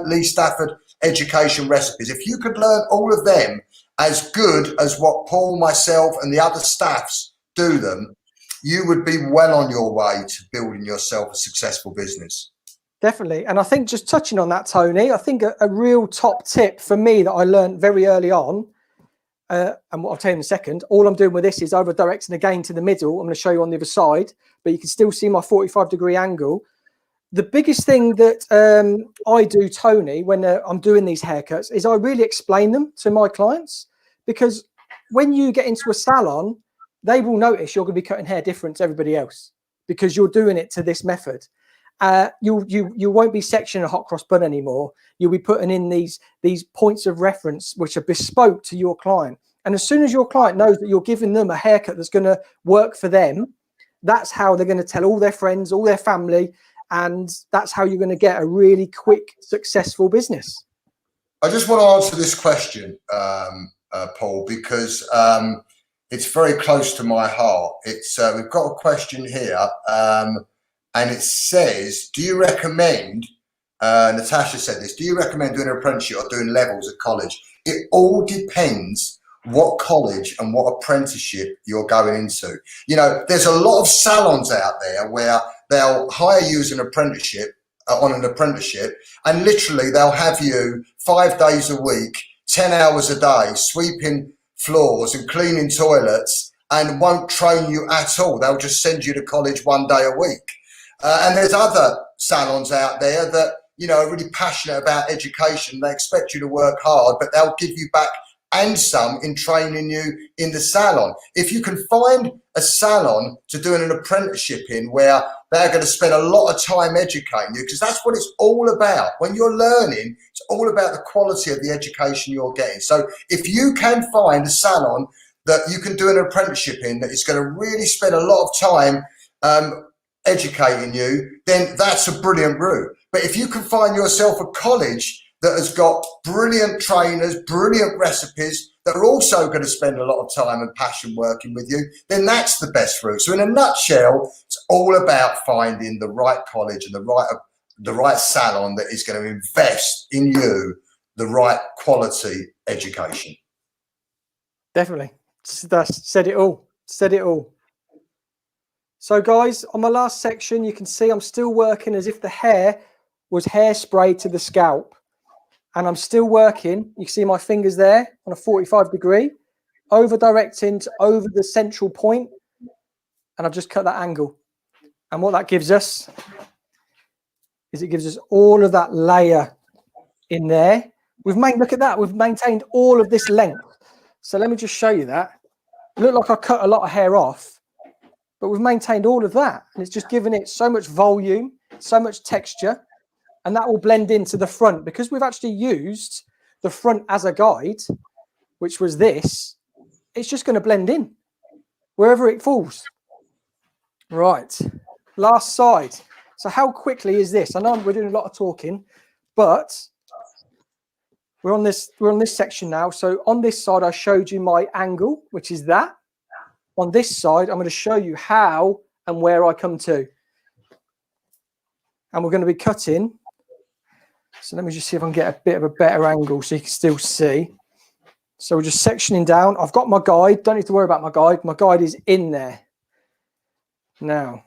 Lee Stafford Education recipes. If you could learn all of them as good as what Paul, myself, and the other staffs do them, you would be well on your way to building yourself a successful business. Definitely. And I think just touching on that, Tony, I think a real top tip for me that I learned very early on, and what I'll tell you in a second, all I'm doing with this is over directing again to the middle. I'm going to show you on the other side, but you can still see my 45-degree angle. The biggest thing that I do, Tony, when I'm doing these haircuts is I really explain them to my clients, because when you get into a salon, they will notice you're going to be cutting hair different to everybody else because you're doing it to this method. You won't be sectioning a hot cross bun anymore. You'll be putting in these points of reference which are bespoke to your client. And as soon as your client knows that you're giving them a haircut that's going to work for them, that's how they're going to tell all their friends, all their family, and that's how you're going to get a really quick, successful business. I just want to answer this question, Paul, because it's very close to my heart. It's we've got a question here. And it says, do you recommend, Natasha said this, do you recommend doing an apprenticeship or doing levels at college? It all depends what college and what apprenticeship you're going into. You know, there's a lot of salons out there where they'll hire you as an apprenticeship, on an apprenticeship, and literally they'll have you 5 days a week, 10 hours a day, sweeping floors and cleaning toilets, and won't train you at all. They'll just send you to college 1 day a week. And there's other salons out there that, you know, are really passionate about education. They expect you to work hard, but they'll give you back and some in training you in the salon. If you can find a salon to do an apprenticeship in where they're going to spend a lot of time educating you, because that's what it's all about. When you're learning, it's all about the quality of the education you're getting. So if you can find a salon that you can do an apprenticeship in that is going to really spend a lot of time educating you, then that's a brilliant route. But if you can find yourself a college that has got brilliant trainers, brilliant recipes, that are also going to spend a lot of time and passion working with you, then that's the best route. So in a nutshell, it's all about finding the right college and the right salon that is going to invest in you the right quality education. Definitely. That's said it all. Said it all. So guys, on my last section, you can see I'm still working as if the hair was hairspray to the scalp. And I'm still working. You can see my fingers there on a 45-degree, over directing to over the central point. And I've just cut that angle. And what that gives us is it gives us all of that layer in there. Look at that. We've maintained all of this length. So let me just show you that. It looked like I cut a lot of hair off, but we've maintained all of that. And it's just given it so much volume, so much texture. And that will blend into the front because we've actually used the front as a guide, which was this. It's just going to blend in wherever it falls. Right. Last side. So how quickly is this? I know we're doing a lot of talking, but we're on this section now. So on this side, I showed you my angle, which is that. On this side, I'm going to show you how and where I come to. And we're going to be cutting. So let me just see if I can get a bit of a better angle so you can still see. So we're just sectioning down. I've got my guide. Don't need to worry about my guide. My guide is in there. Now,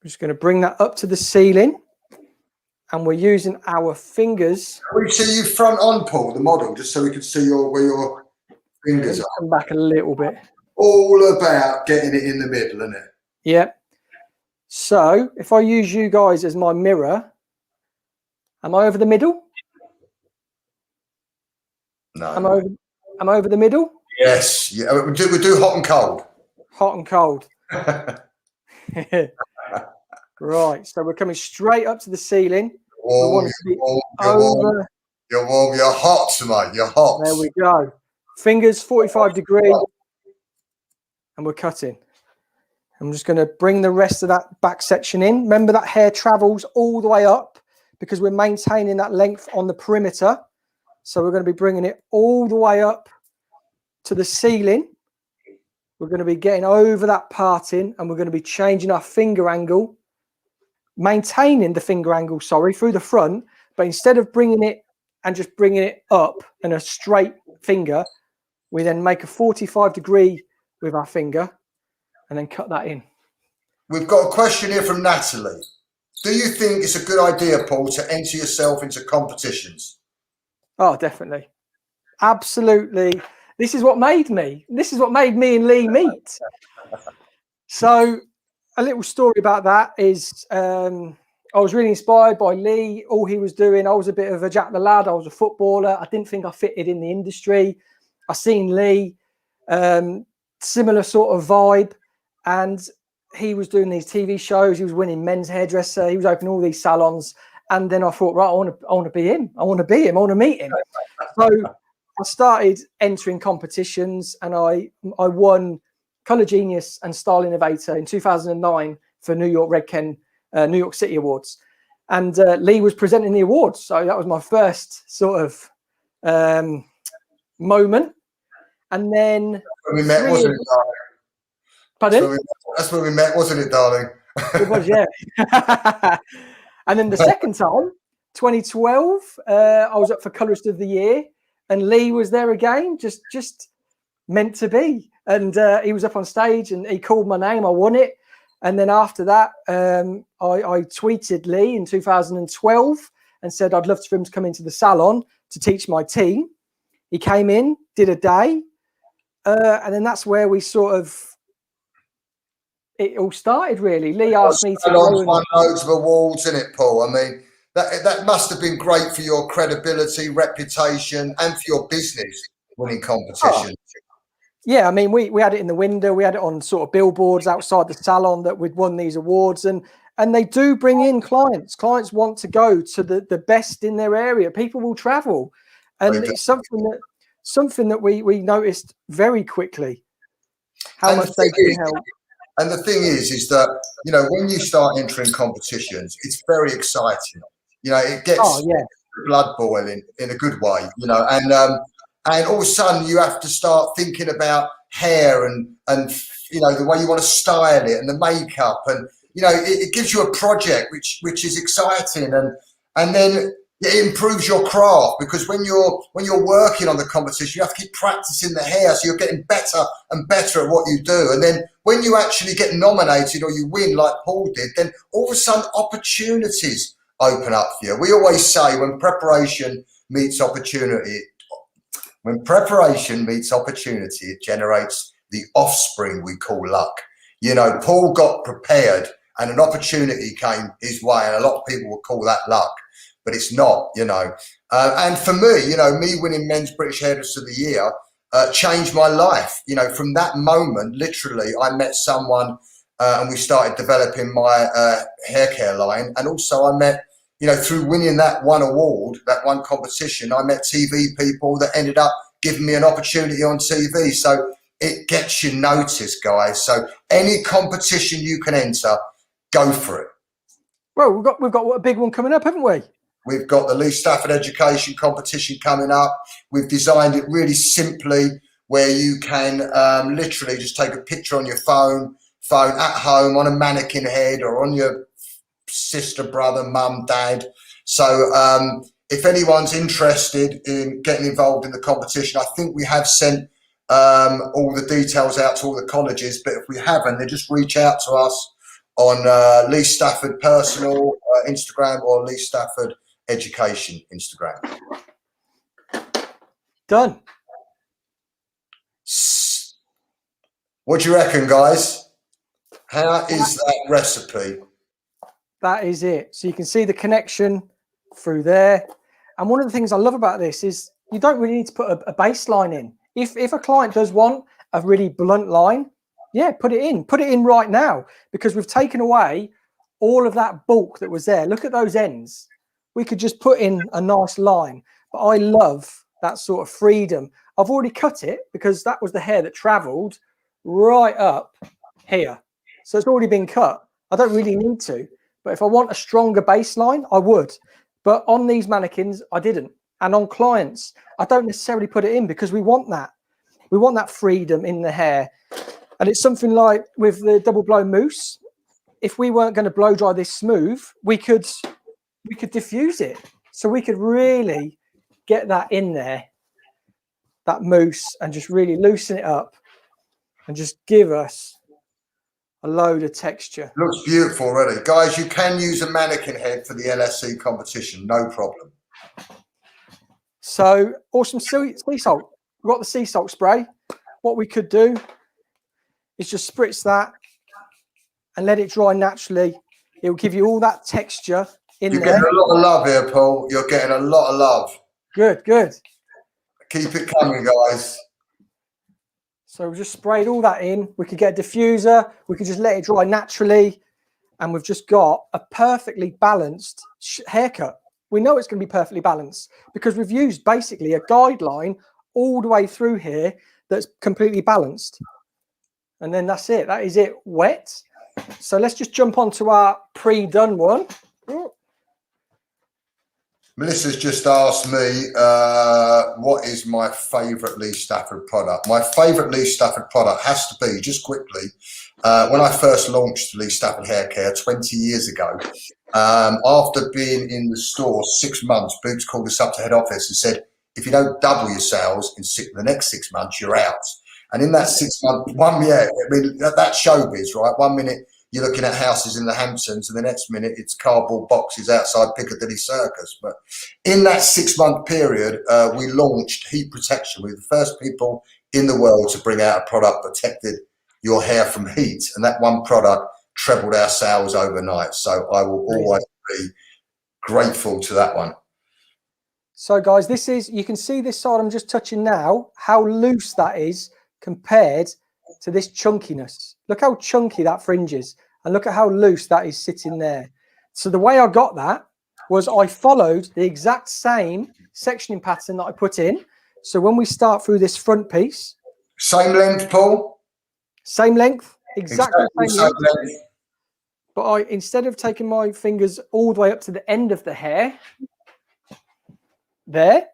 I'm just going to bring that up to the ceiling. And we're using our fingers. Can we see you front on, Paul, the model, just so we can see where your fingers are? Come back a little bit. All about getting it in the middle, isn't it? Yeah. So if I use you guys as my mirror, am I over the middle? No. Am I over the middle? Yes. Yeah. We do hot and cold. Hot and cold. Right. So we're coming straight up to the ceiling. You're warm. You're hot, mate. You're hot. There we go. Fingers 45-degree. And we're cutting. I'm just going to bring the rest of that back section in. Remember that hair travels all the way up because we're maintaining that length on the perimeter. So we're going to be bringing it all the way up to the ceiling. We're going to be getting over that parting and we're going to be changing our finger angle, maintaining the finger angle, through the front. But instead of bringing it and just bringing it up in a straight finger, We then make a 45-degree with our finger and then cut that in. We've got a question here from Natalie. Do you think it's a good idea, Paul, to enter yourself into competitions? Oh, definitely. Absolutely. This is what made me. This is what made me and Lee meet. So a little story about that is I was really inspired by Lee, all he was doing. I was a bit of a Jack the Lad. I was a footballer. I didn't think I fitted in the industry. I seen Lee, similar sort of vibe. And he was doing these TV shows. He was winning Men's Hairdresser. He was opening all these salons. And then I thought, right, I want to be him. I want to be him. I want to meet him. So I started entering competitions, and I won Color Genius and Style Innovator in 2009 for New York City Awards. And Lee was presenting the awards. So that was my first sort of moment. And then we met, wasn't it, darling? Pardon? That's where we met, wasn't it, darling? It was, yeah. And then the second time, 2012, I was up for Colorist of the Year, and Lee was there again, just meant to be. And he was up on stage, and he called my name. I won it. And then after that, I tweeted Lee in 2012 and said I'd love for him to come into the salon to teach my team. He came in, did a day, and then that's where we sort of it all started, really. Lee asked me to go and won loads of awards, isn't it, Paul? I mean, that must have been great for your credibility, reputation, and for your business winning competitions. Oh. Yeah, I mean, we had it in the window. We had it on sort of billboards outside the salon that we'd won these awards, and they do bring in clients. Clients want to go to the best in their area. People will travel, and it's something that we noticed very quickly how much they do help. And the thing is that, you know, when you start entering competitions, it's very exciting. You know, it gets blood boiling in a good way, you know, and all of a sudden you have to start thinking about hair and you know, the way you want to style it and the makeup, and, you know, it gives you a project which is exciting, and then it improves your craft, because when you're working on the competition, you have to keep practicing the hair, so you're getting better and better at what you do. And then when you actually get nominated or you win like Paul did, then all of a sudden opportunities open up for you. We always say when preparation meets opportunity, it generates the offspring we call luck. You know, Paul got prepared and an opportunity came his way, and a lot of people will call that luck. But it's not, you know. And for me, you know, me winning Men's British Hairdresser of the Year changed my life. You know, from that moment, literally, I met someone and we started developing my hair care line. And also I met, you know, through winning that one award, that one competition, I met TV people that ended up giving me an opportunity on TV. So it gets you noticed, guys. So any competition you can enter, go for it. Well, we've got a big one coming up, haven't we? We've got the Lee Stafford Education competition coming up. We've designed it really simply, where you can literally just take a picture on your phone at home, on a mannequin head, or on your sister, brother, mum, dad. So if anyone's interested in getting involved in the competition, I think we have sent all the details out to all the colleges, but if we haven't, then just reach out to us on Lee Stafford Personal Instagram, or Lee Stafford Education Instagram. Done. What do you reckon, guys? How is that recipe? That is it. So you can see the connection through there. And one of the things I love about this is you don't really need to put a baseline in. If a client does want a really blunt line, yeah, put it in right now, because we've taken away all of that bulk that was there. Look at those ends. We could just put in a nice line, but I love that sort of freedom. I've already cut it because that was the hair that traveled right up here. So it's already been cut. I don't really need to, but if I want a stronger baseline, I would. But on these mannequins, I didn't. And on clients, I don't necessarily put it in, because we want that. We want that freedom in the hair. And it's something like with the double blow mousse, if we weren't going to blow dry this smooth, we could diffuse it. So we could really get that in there. that mousse and just really loosen it up and just give us a load of texture. Looks beautiful already. Guys, you can use a mannequin head for the LSE competition, no problem. So, awesome sea salt. We've got the sea salt spray. What we could do is just spritz that and let it dry naturally. It will give you all that texture in there. You're getting a lot of love here, Paul. You're getting a lot of love. Good, good. Keep it coming, guys. So we just sprayed all that in. We could get a diffuser. We could just let it dry naturally. And we've just got a perfectly balanced haircut. We know it's going to be perfectly balanced because we've used basically a guideline all the way through here that's completely balanced. And then that's it. That is it wet. So let's just jump onto our pre-done one. Melissa's just asked me what is my favourite Lee Stafford product. My favourite Lee Stafford product has to be, just quickly, when I first launched Lee Stafford Hair Care 20 years ago, after being in the store 6 months, Boots called us up to head office and said, if you don't double your sales in the next 6 months, you're out. And in that 6 month, that's showbiz, right? 1 minute you're looking at houses in the Hamptons, and the next minute it's cardboard boxes outside Piccadilly Circus. But in that 6 month period, we launched heat protection. We were the first people in the world to bring out a product that protected your hair from heat, and that one product trebled our sales overnight. So I will always be grateful to that one. So guys, this is, you can see this side I'm just touching now, how loose that is compared to this chunkiness. Look how chunky that fringe is, and look at how loose that is sitting there. So the way I got that was I followed the exact same sectioning pattern that I put in. So when we start through this front piece, same length, Paul, same length, exactly same length. But instead of taking my fingers all the way up to the end of the hair there,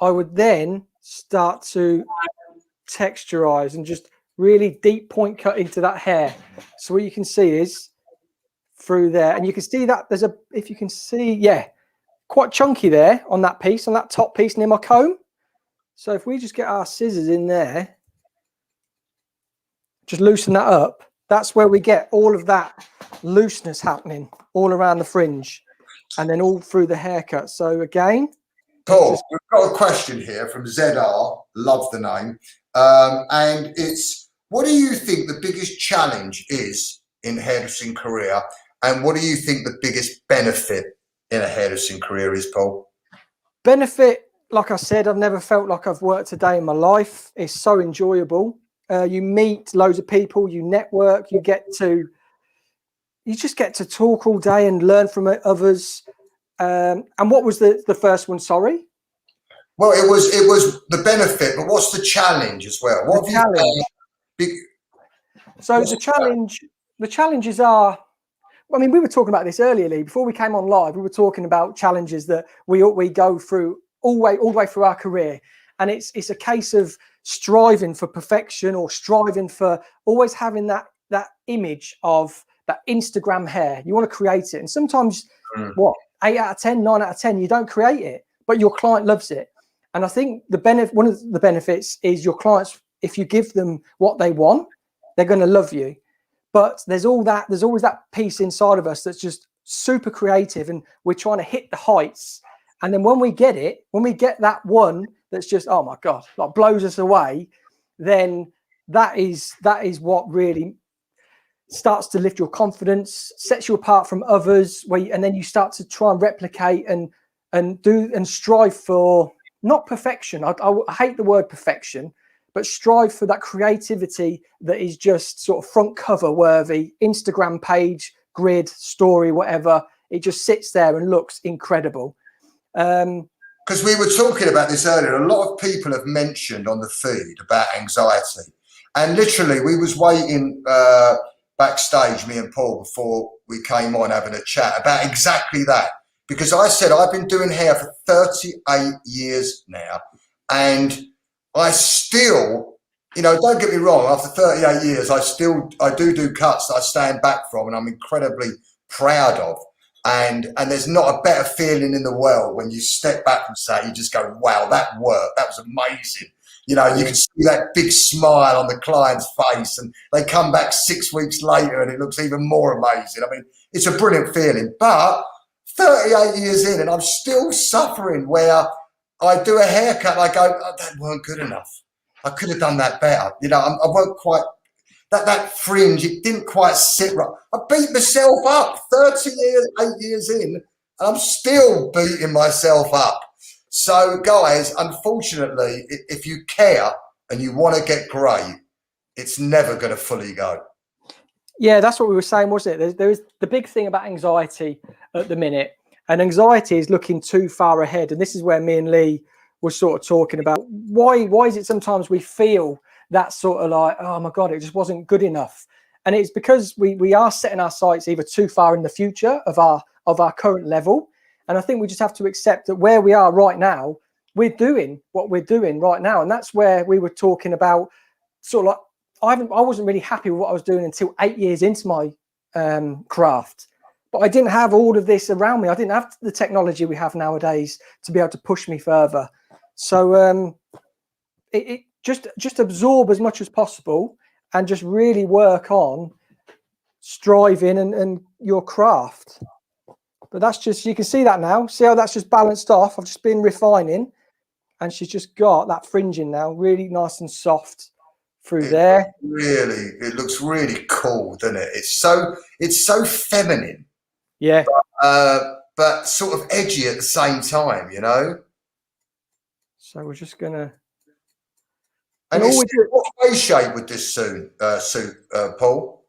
I would then start to texturize and just really deep point cut into that hair. So what you can see is through there, and you can see that there's a, if you can see, yeah, quite chunky there on that piece, on that top piece near my comb. So if we just get our scissors in there, just loosen that up, that's where we get all of that looseness happening all around the fringe and then all through the haircut. So again, Paul, we've got a question here from ZR, love the name, and it's, what do you think the biggest challenge is in a hairdressing career, and what do you think the biggest benefit in a hairdressing career is, Paul? Benefit, like I said, I've never felt like I've worked a day in my life. It's so enjoyable. You meet loads of people, you network, you just get to talk all day and learn from others. And what was the first one? Sorry. Well, it was the benefit, but what's the challenge as well? What have you found? So the challenges are, I mean, we were talking about this earlier, Lee, before we came on live. We were talking about challenges that we go through all the way through our career, and it's a case of striving for perfection, or striving for always having that image of that Instagram hair. You want to create it, and sometimes 8 out of 10, 9 out of 10, you don't create it, but your client loves it. And I think one of the benefits is your clients, if you give them what they want, they're going to love you. But there's always that piece inside of us that's just super creative, and we're trying to hit the heights. And then when we get that one that's just, oh my God, like blows us away, then that is what really starts to lift your confidence, sets you apart from others, and then you start to try and replicate and strive for, not perfection. I hate the word perfection, but strive for that creativity that is just sort of front cover worthy, Instagram page, grid, story, whatever. It just sits there and looks incredible. Because we were talking about this earlier, a lot of people have mentioned on the feed about anxiety, and literally we was waiting backstage, me and Paul, before we came on having a chat about exactly that. Because I said I've been doing hair for 38 years now, and I still, don't get me wrong, after 38 years, I do cuts that I stand back from and I'm incredibly proud of. And there's not a better feeling in the world when you step back from say, you just go, wow, that worked. That was amazing. You know, you can see that big smile on the client's face, and they come back 6 weeks later and it looks even more amazing. I mean, it's a brilliant feeling. But 38 years in and I'm still suffering where I do a haircut and I go, oh, that weren't good enough. I could have done that better. You know, I weren't quite, that fringe, it didn't quite sit right. I beat myself up 8 years in, and I'm still beating myself up. So guys, unfortunately, if you care and you want to get great, it's never going to fully go. Yeah, that's what we were saying, wasn't it? There is the big thing about anxiety at the minute, and anxiety is looking too far ahead. And this is where me and Lee were sort of talking about why is it sometimes we feel that sort of like, oh my God, it just wasn't good enough. And it's because we are setting our sights either too far in the future of our current level. And I think we just have to accept that where we are right now, we're doing what we're doing right now. And that's where we were talking about sort of like, I wasn't really happy with what I was doing until 8 years into my craft. But I didn't have all of this around me. I didn't have the technology we have nowadays to be able to push me further. So it just absorb as much as possible and just really work on striving and your craft. But that's just, you can see that now. See how that's just balanced off? I've just been refining, and she's just got that fringing now, really nice and soft through there. Really, it looks really cool, doesn't it? It's so feminine. Yeah. But sort of edgy at the same time, you know? So we're just gonna. And what face shape would this suit, Paul?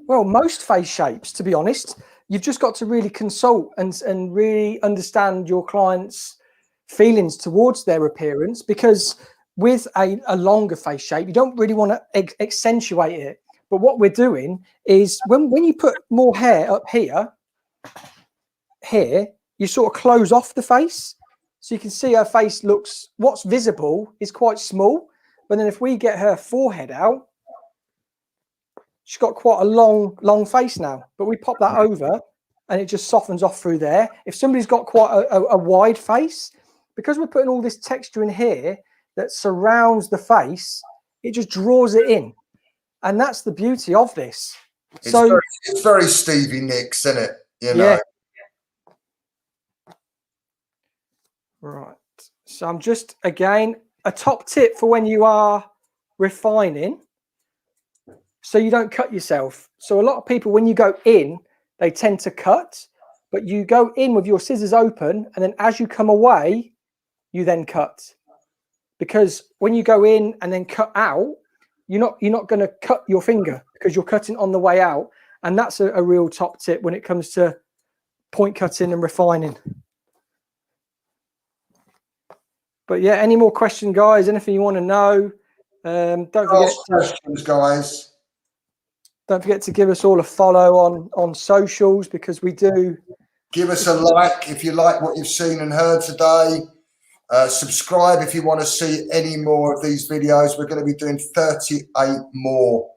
Well, most face shapes, to be honest, you've just got to really consult and really understand your client's feelings towards their appearance, because with a longer face shape, you don't really want to accentuate it. But what we're doing is when you put more hair up here, you sort of close off the face. So you can see her face looks, what's visible is quite small. But then if we get her forehead out, she's got quite a long face now. But we pop that over and it just softens off through there. If somebody's got quite a wide face, because we're putting all this texture in here that surrounds the face, it just draws it in. And that's the beauty of this. It's very Stevie Nicks, isn't it? You know? Yeah. Right. So I'm just, again, a top tip for when you are refining, so you don't cut yourself. So a lot of people, when you go in, they tend to cut, but you go in with your scissors open, and then as you come away, you then cut. Because when you go in and then cut out, you're not going to cut your finger, because you're cutting on the way out. And that's a real top tip when it comes to point cutting and refining. But yeah, any more questions, guys? Anything you want to know? Don't forget questions, guys. Don't forget to give us all a follow on socials, because we do. Give us a like if you like what you've seen and heard today. Subscribe if you want to see any more of these videos. We're going to be doing 38 more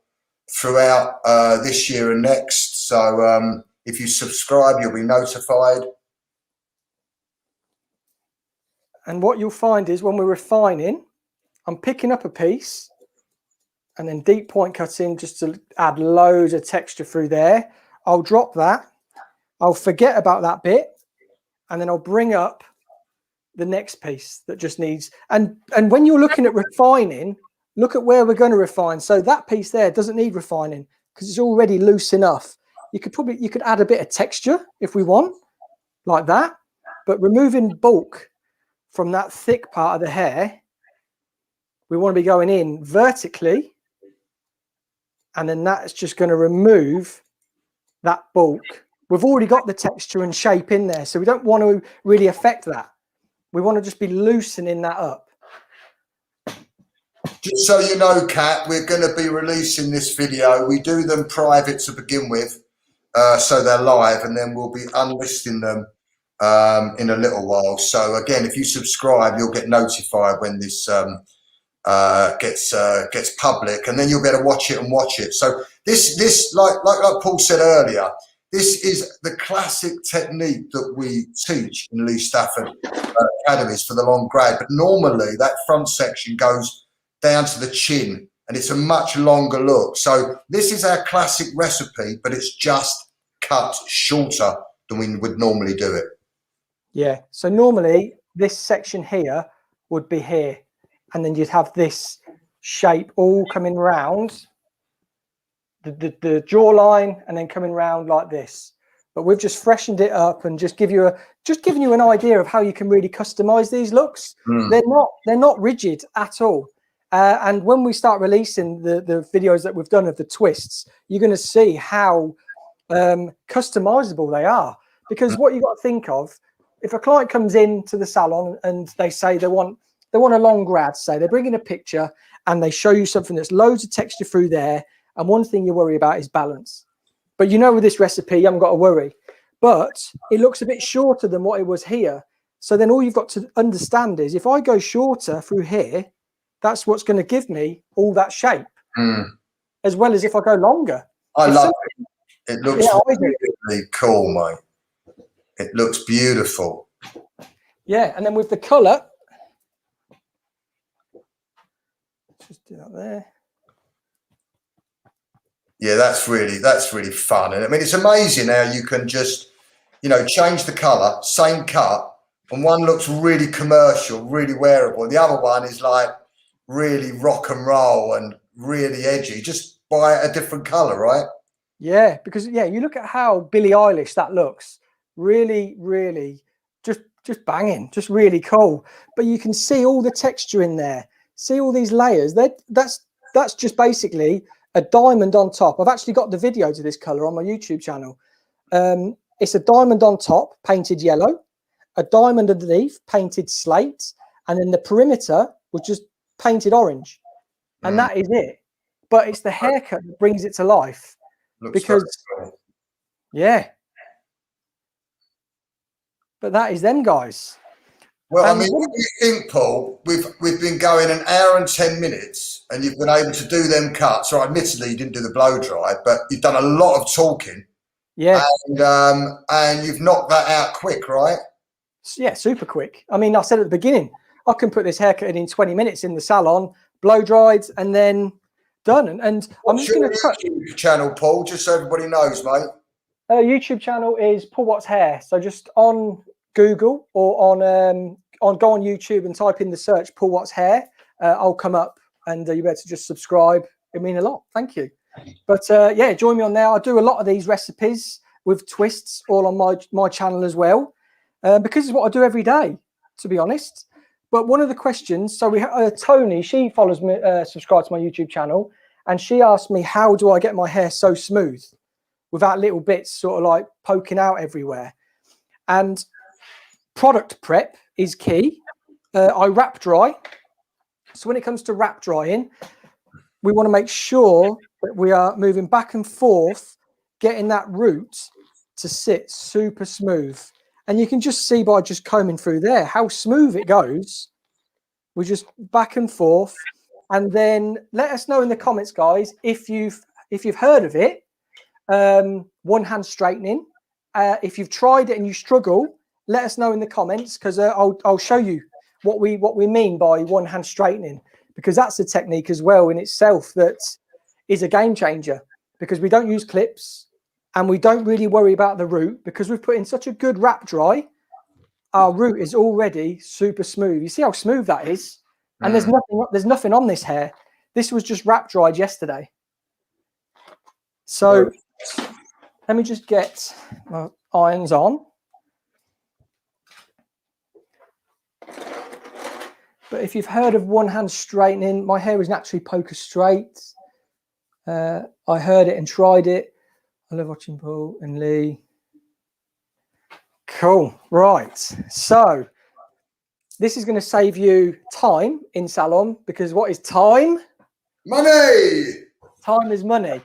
throughout this year and next. So if you subscribe, you'll be notified. And what you'll find is when we're refining, I'm picking up a piece and then deep point cutting just to add loads of texture through there. I'll drop that. I'll forget about that bit, and then I'll bring up the next piece that just needs. And when you're looking at refining, look at where we're going to refine. So that piece there doesn't need refining because it's already loose enough. You could add a bit of texture if we want, like that. But removing bulk from that thick part of the hair, we want to be going in vertically, and then that's just going to remove that bulk. We've already got the texture and shape in there, so we don't want to really affect that. We want to just be loosening that up. Just so you know, Kat, we're going to be releasing this video. We do them private to begin with, so they're live, and then we'll be unlisting them in a little while. So again, if you subscribe, you'll get notified when this gets public, and then you'll be able to watch it. So this like Paul said earlier, this is the classic technique that we teach in Lee Stafford academies for the long grad. But normally that front section goes down to the chin, and it's a much longer look. So this is our classic recipe, but it's just cut shorter than we would normally do it. Yeah. So normally this section here would be here, and then you'd have this shape all coming round the jawline and then coming round like this. But we've just freshened it up and just giving you an idea of how you can really customize these looks. They're not rigid at all. And when we start releasing the videos that we've done of the twists, you're going to see how customizable they are. Because what you've got to think of, if a client comes into the salon and they say they want a long grad, say they bring in a picture and they show you something that's loads of texture through there, and one thing you worry about is balance. But you know, with this recipe, you haven't got to worry. But it looks a bit shorter than what it was here. So then all you've got to understand is if I go shorter through here, that's what's going to give me all that shape, as well as if I go longer. I love it. It looks really cool, mate. It looks beautiful. Yeah, and then with the colour, just do that there. Yeah, that's really fun. And I mean, it's amazing how you can just, you know, change the colour, same cut, and one looks really commercial, really wearable, and the other one is like really rock and roll and really edgy, just by a different colour, right? Yeah, because you look at how Billie Eilish that looks, really just banging, just really cool. But you can see all the texture in there, see all these layers. That's just basically a diamond on top. I've actually got the video to this color on my YouTube channel. It's a diamond on top, painted yellow, a diamond underneath, painted slate, and then the perimeter was just painted orange. And that is it. But it's the haircut that brings it to life. Looks because, cool. Yeah. But that is them, guys. Well, I mean, what do you think, Paul? We've been going an hour and 10 minutes, and you've been able to do them cuts. So, admittedly, you didn't do the blow dry, but you've done a lot of talking. Yeah. And you've knocked that out quick, right? Yeah, super quick. I mean, I said at the beginning, I can put this haircut in 20 minutes in the salon, blow dried, and then done. And I'm just going to cut YouTube channel, Paul, just so everybody knows, mate. YouTube channel is Paul Watts Hair. So just on Google or go on YouTube and type in the search Paul Watts Hair. I'll come up, and you better just subscribe. It mean a lot. Thank you. But yeah, join me on there. I do a lot of these recipes with twists all on my channel as well, because it's what I do every day, to be honest. But one of the questions, so we Tony, she follows me, subscribes to my YouTube channel, and she asked me, how do I get my hair so smooth without little bits sort of like poking out everywhere? And product prep is key. I wrap dry. So when it comes to wrap drying, we want to make sure that we are moving back and forth, getting that root to sit super smooth. And you can just see by just combing through there how smooth it goes. We just back and forth. And then let us know in the comments, guys, if you've heard of it, one hand straightening. If you've tried it and you struggle, let us know in the comments, because I'll show you what we mean by one hand straightening, because that's a technique as well in itself that is a game changer, because we don't use clips and we don't really worry about the root, because we've put in such a good wrap dry. Our root is already super smooth. You see how smooth that is? And there's nothing on this hair. This was just wrap dried yesterday. So let me just get my irons on. But if you've heard of one hand straightening, my hair is naturally poker straight. I heard it and tried it. I love watching Paul and Lee. Cool. Right. So this is going to save you time in salon, because what is time? Money. Time is money.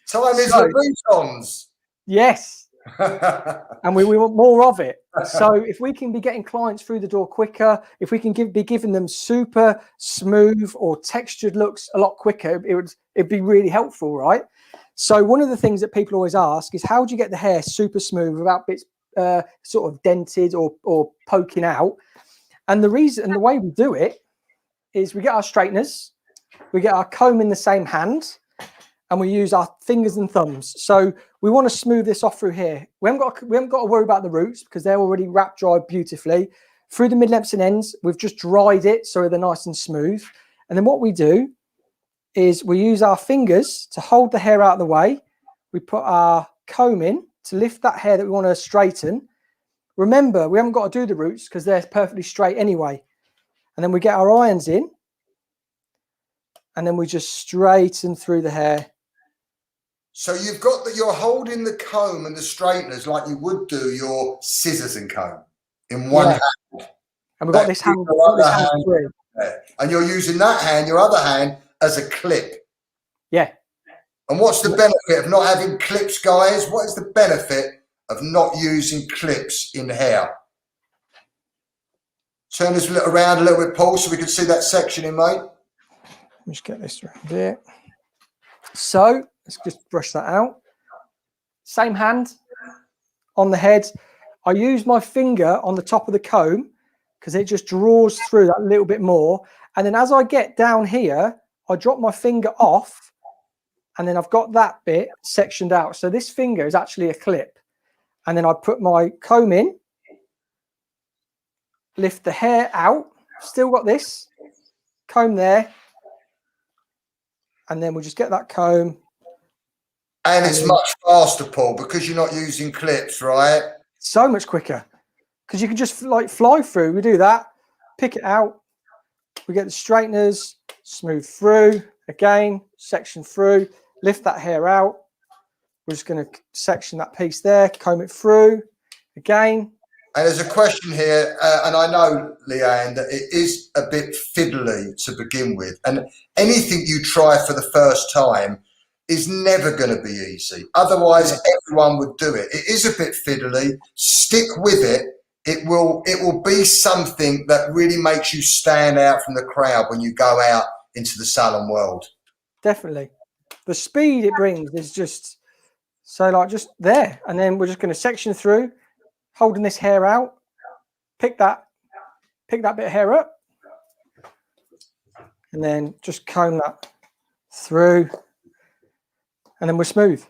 Time is Louboutins. Yes. and we want more of it. So if we can be getting clients through the door quicker, if we can be giving them super smooth or textured looks a lot quicker, it'd be really helpful, right? So one of the things that people always ask is, how do you get the hair super smooth without bits sort of dented or poking out? And the reason and the way we do it is we get our straighteners, we get our comb in the same hand, and we use our fingers and thumbs. So we want to smooth this off through here. We haven't got to worry about the roots because they're already wrap dried beautifully. Through the mid-lengths and ends, we've just dried it so they're nice and smooth. And then what we do is we use our fingers to hold the hair out of the way. We put our comb in to lift that hair that we want to straighten. Remember, we haven't got to do the roots because they're perfectly straight anyway. And then we get our irons in, and then we just straighten through the hair. So you've got that, you're holding the comb and the straighteners like you would do your scissors and comb in one hand. And we've got this hand, free. And you're using that hand, your other hand, as a clip. Yeah. And what's the benefit of not having clips, guys? What is the benefit of not using clips in hair? Turn this around a little bit, Paul, so we can see that section in, mate. Let me just get this around here. So let's just brush that out. Same hand on the head. I use my finger on the top of the comb because it just draws through that little bit more. And then as I get down here, I drop my finger off, and then I've got that bit sectioned out. So this finger is actually a clip. And then I put my comb in, lift the hair out, still got this comb there. And then we'll just get that comb. And it's much faster, Paul, because you're not using clips, right? So much quicker. Because you can just like fly through. We do that, pick it out. We get the straighteners, smooth through, again, section through, lift that hair out. We're just going to section that piece there, comb it through, again. And there's a question here, and I know, Leanne, that it is a bit fiddly to begin with. And anything you try for the first time is never going to be easy. Otherwise, everyone would do it. It is a bit fiddly. Stick with it. It will be something that really makes you stand out from the crowd when you go out into the salon world. Definitely. The speed it brings is just so like just there. And then we're just going to section through, holding this hair out, pick that bit of hair up, and then just comb that through, and then we're smooth.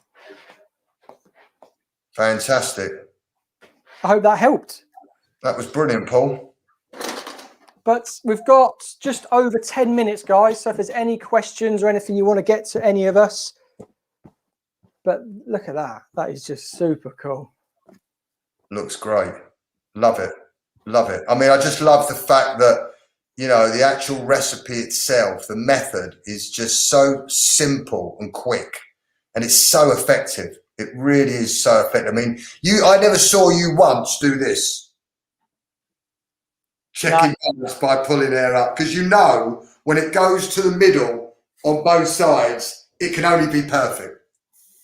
Fantastic. I hope that helped. That was brilliant, Paul. But we've got just over 10 minutes, guys. So if there's any questions or anything you want to get to any of us. But look at that. That is just super cool. Looks great. Love it. Love it. I mean, I just love the fact that, you know, the actual recipe itself, the method is just so simple and quick. And it's so effective. It really is so effective. I mean, I never saw you once do this. Checking balance by pulling hair up, because you know when it goes to the middle on both sides, it can only be perfect.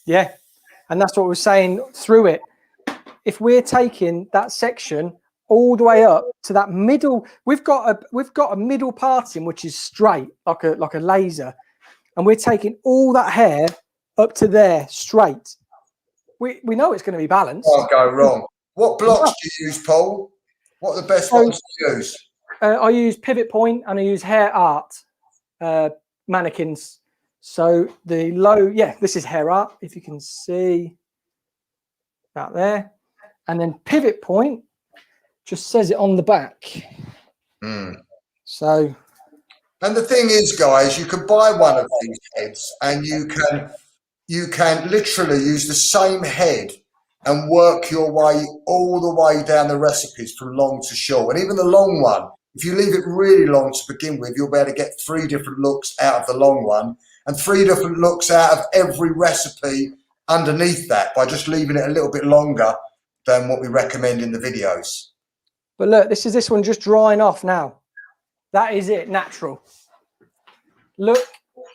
Yeah, and that's what we're saying through it. If we're taking that section all the way up to that middle, we've got a middle parting which is straight like a laser, and we're taking all that hair up to there straight. We know it's going to be balanced. Can't go wrong. What blocks do you use, Paul? What are the best ones to use? I use Pivot Point and I use Hair Art mannequins. So the low, this is Hair Art, if you can see that there. And then Pivot Point just says it on the back. So. And the thing is, guys, you can buy one of these heads and you can literally use the same head and work your way all the way down the recipes from long to short. And even the long one, if you leave it really long to begin with, you'll be able to get 3 different looks out of the long one and 3 different looks out of every recipe underneath that by just leaving it a little bit longer than what we recommend in the videos. But look, this one just drying off now. That is it, natural. Look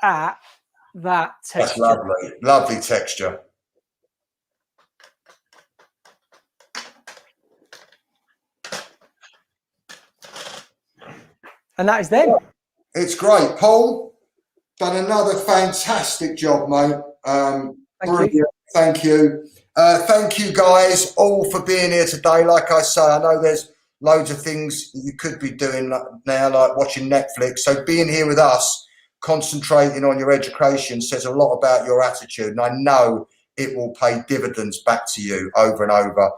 at that texture. That's lovely, lovely texture. And that is them. It's great. Paul, done another fantastic job, mate. Brilliant. You. Thank you. Thank you guys all for being here today. Like I say, I know there's loads of things you could be doing now, like watching Netflix. So being here with us, concentrating on your education, says a lot about your attitude. And I know it will pay dividends back to you over and over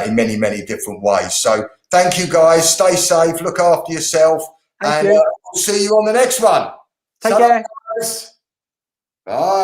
in many, many different ways. So thank you guys. Stay safe. Look after yourself. Thank you. We'll see you on the next one. Take care. Guys. Bye.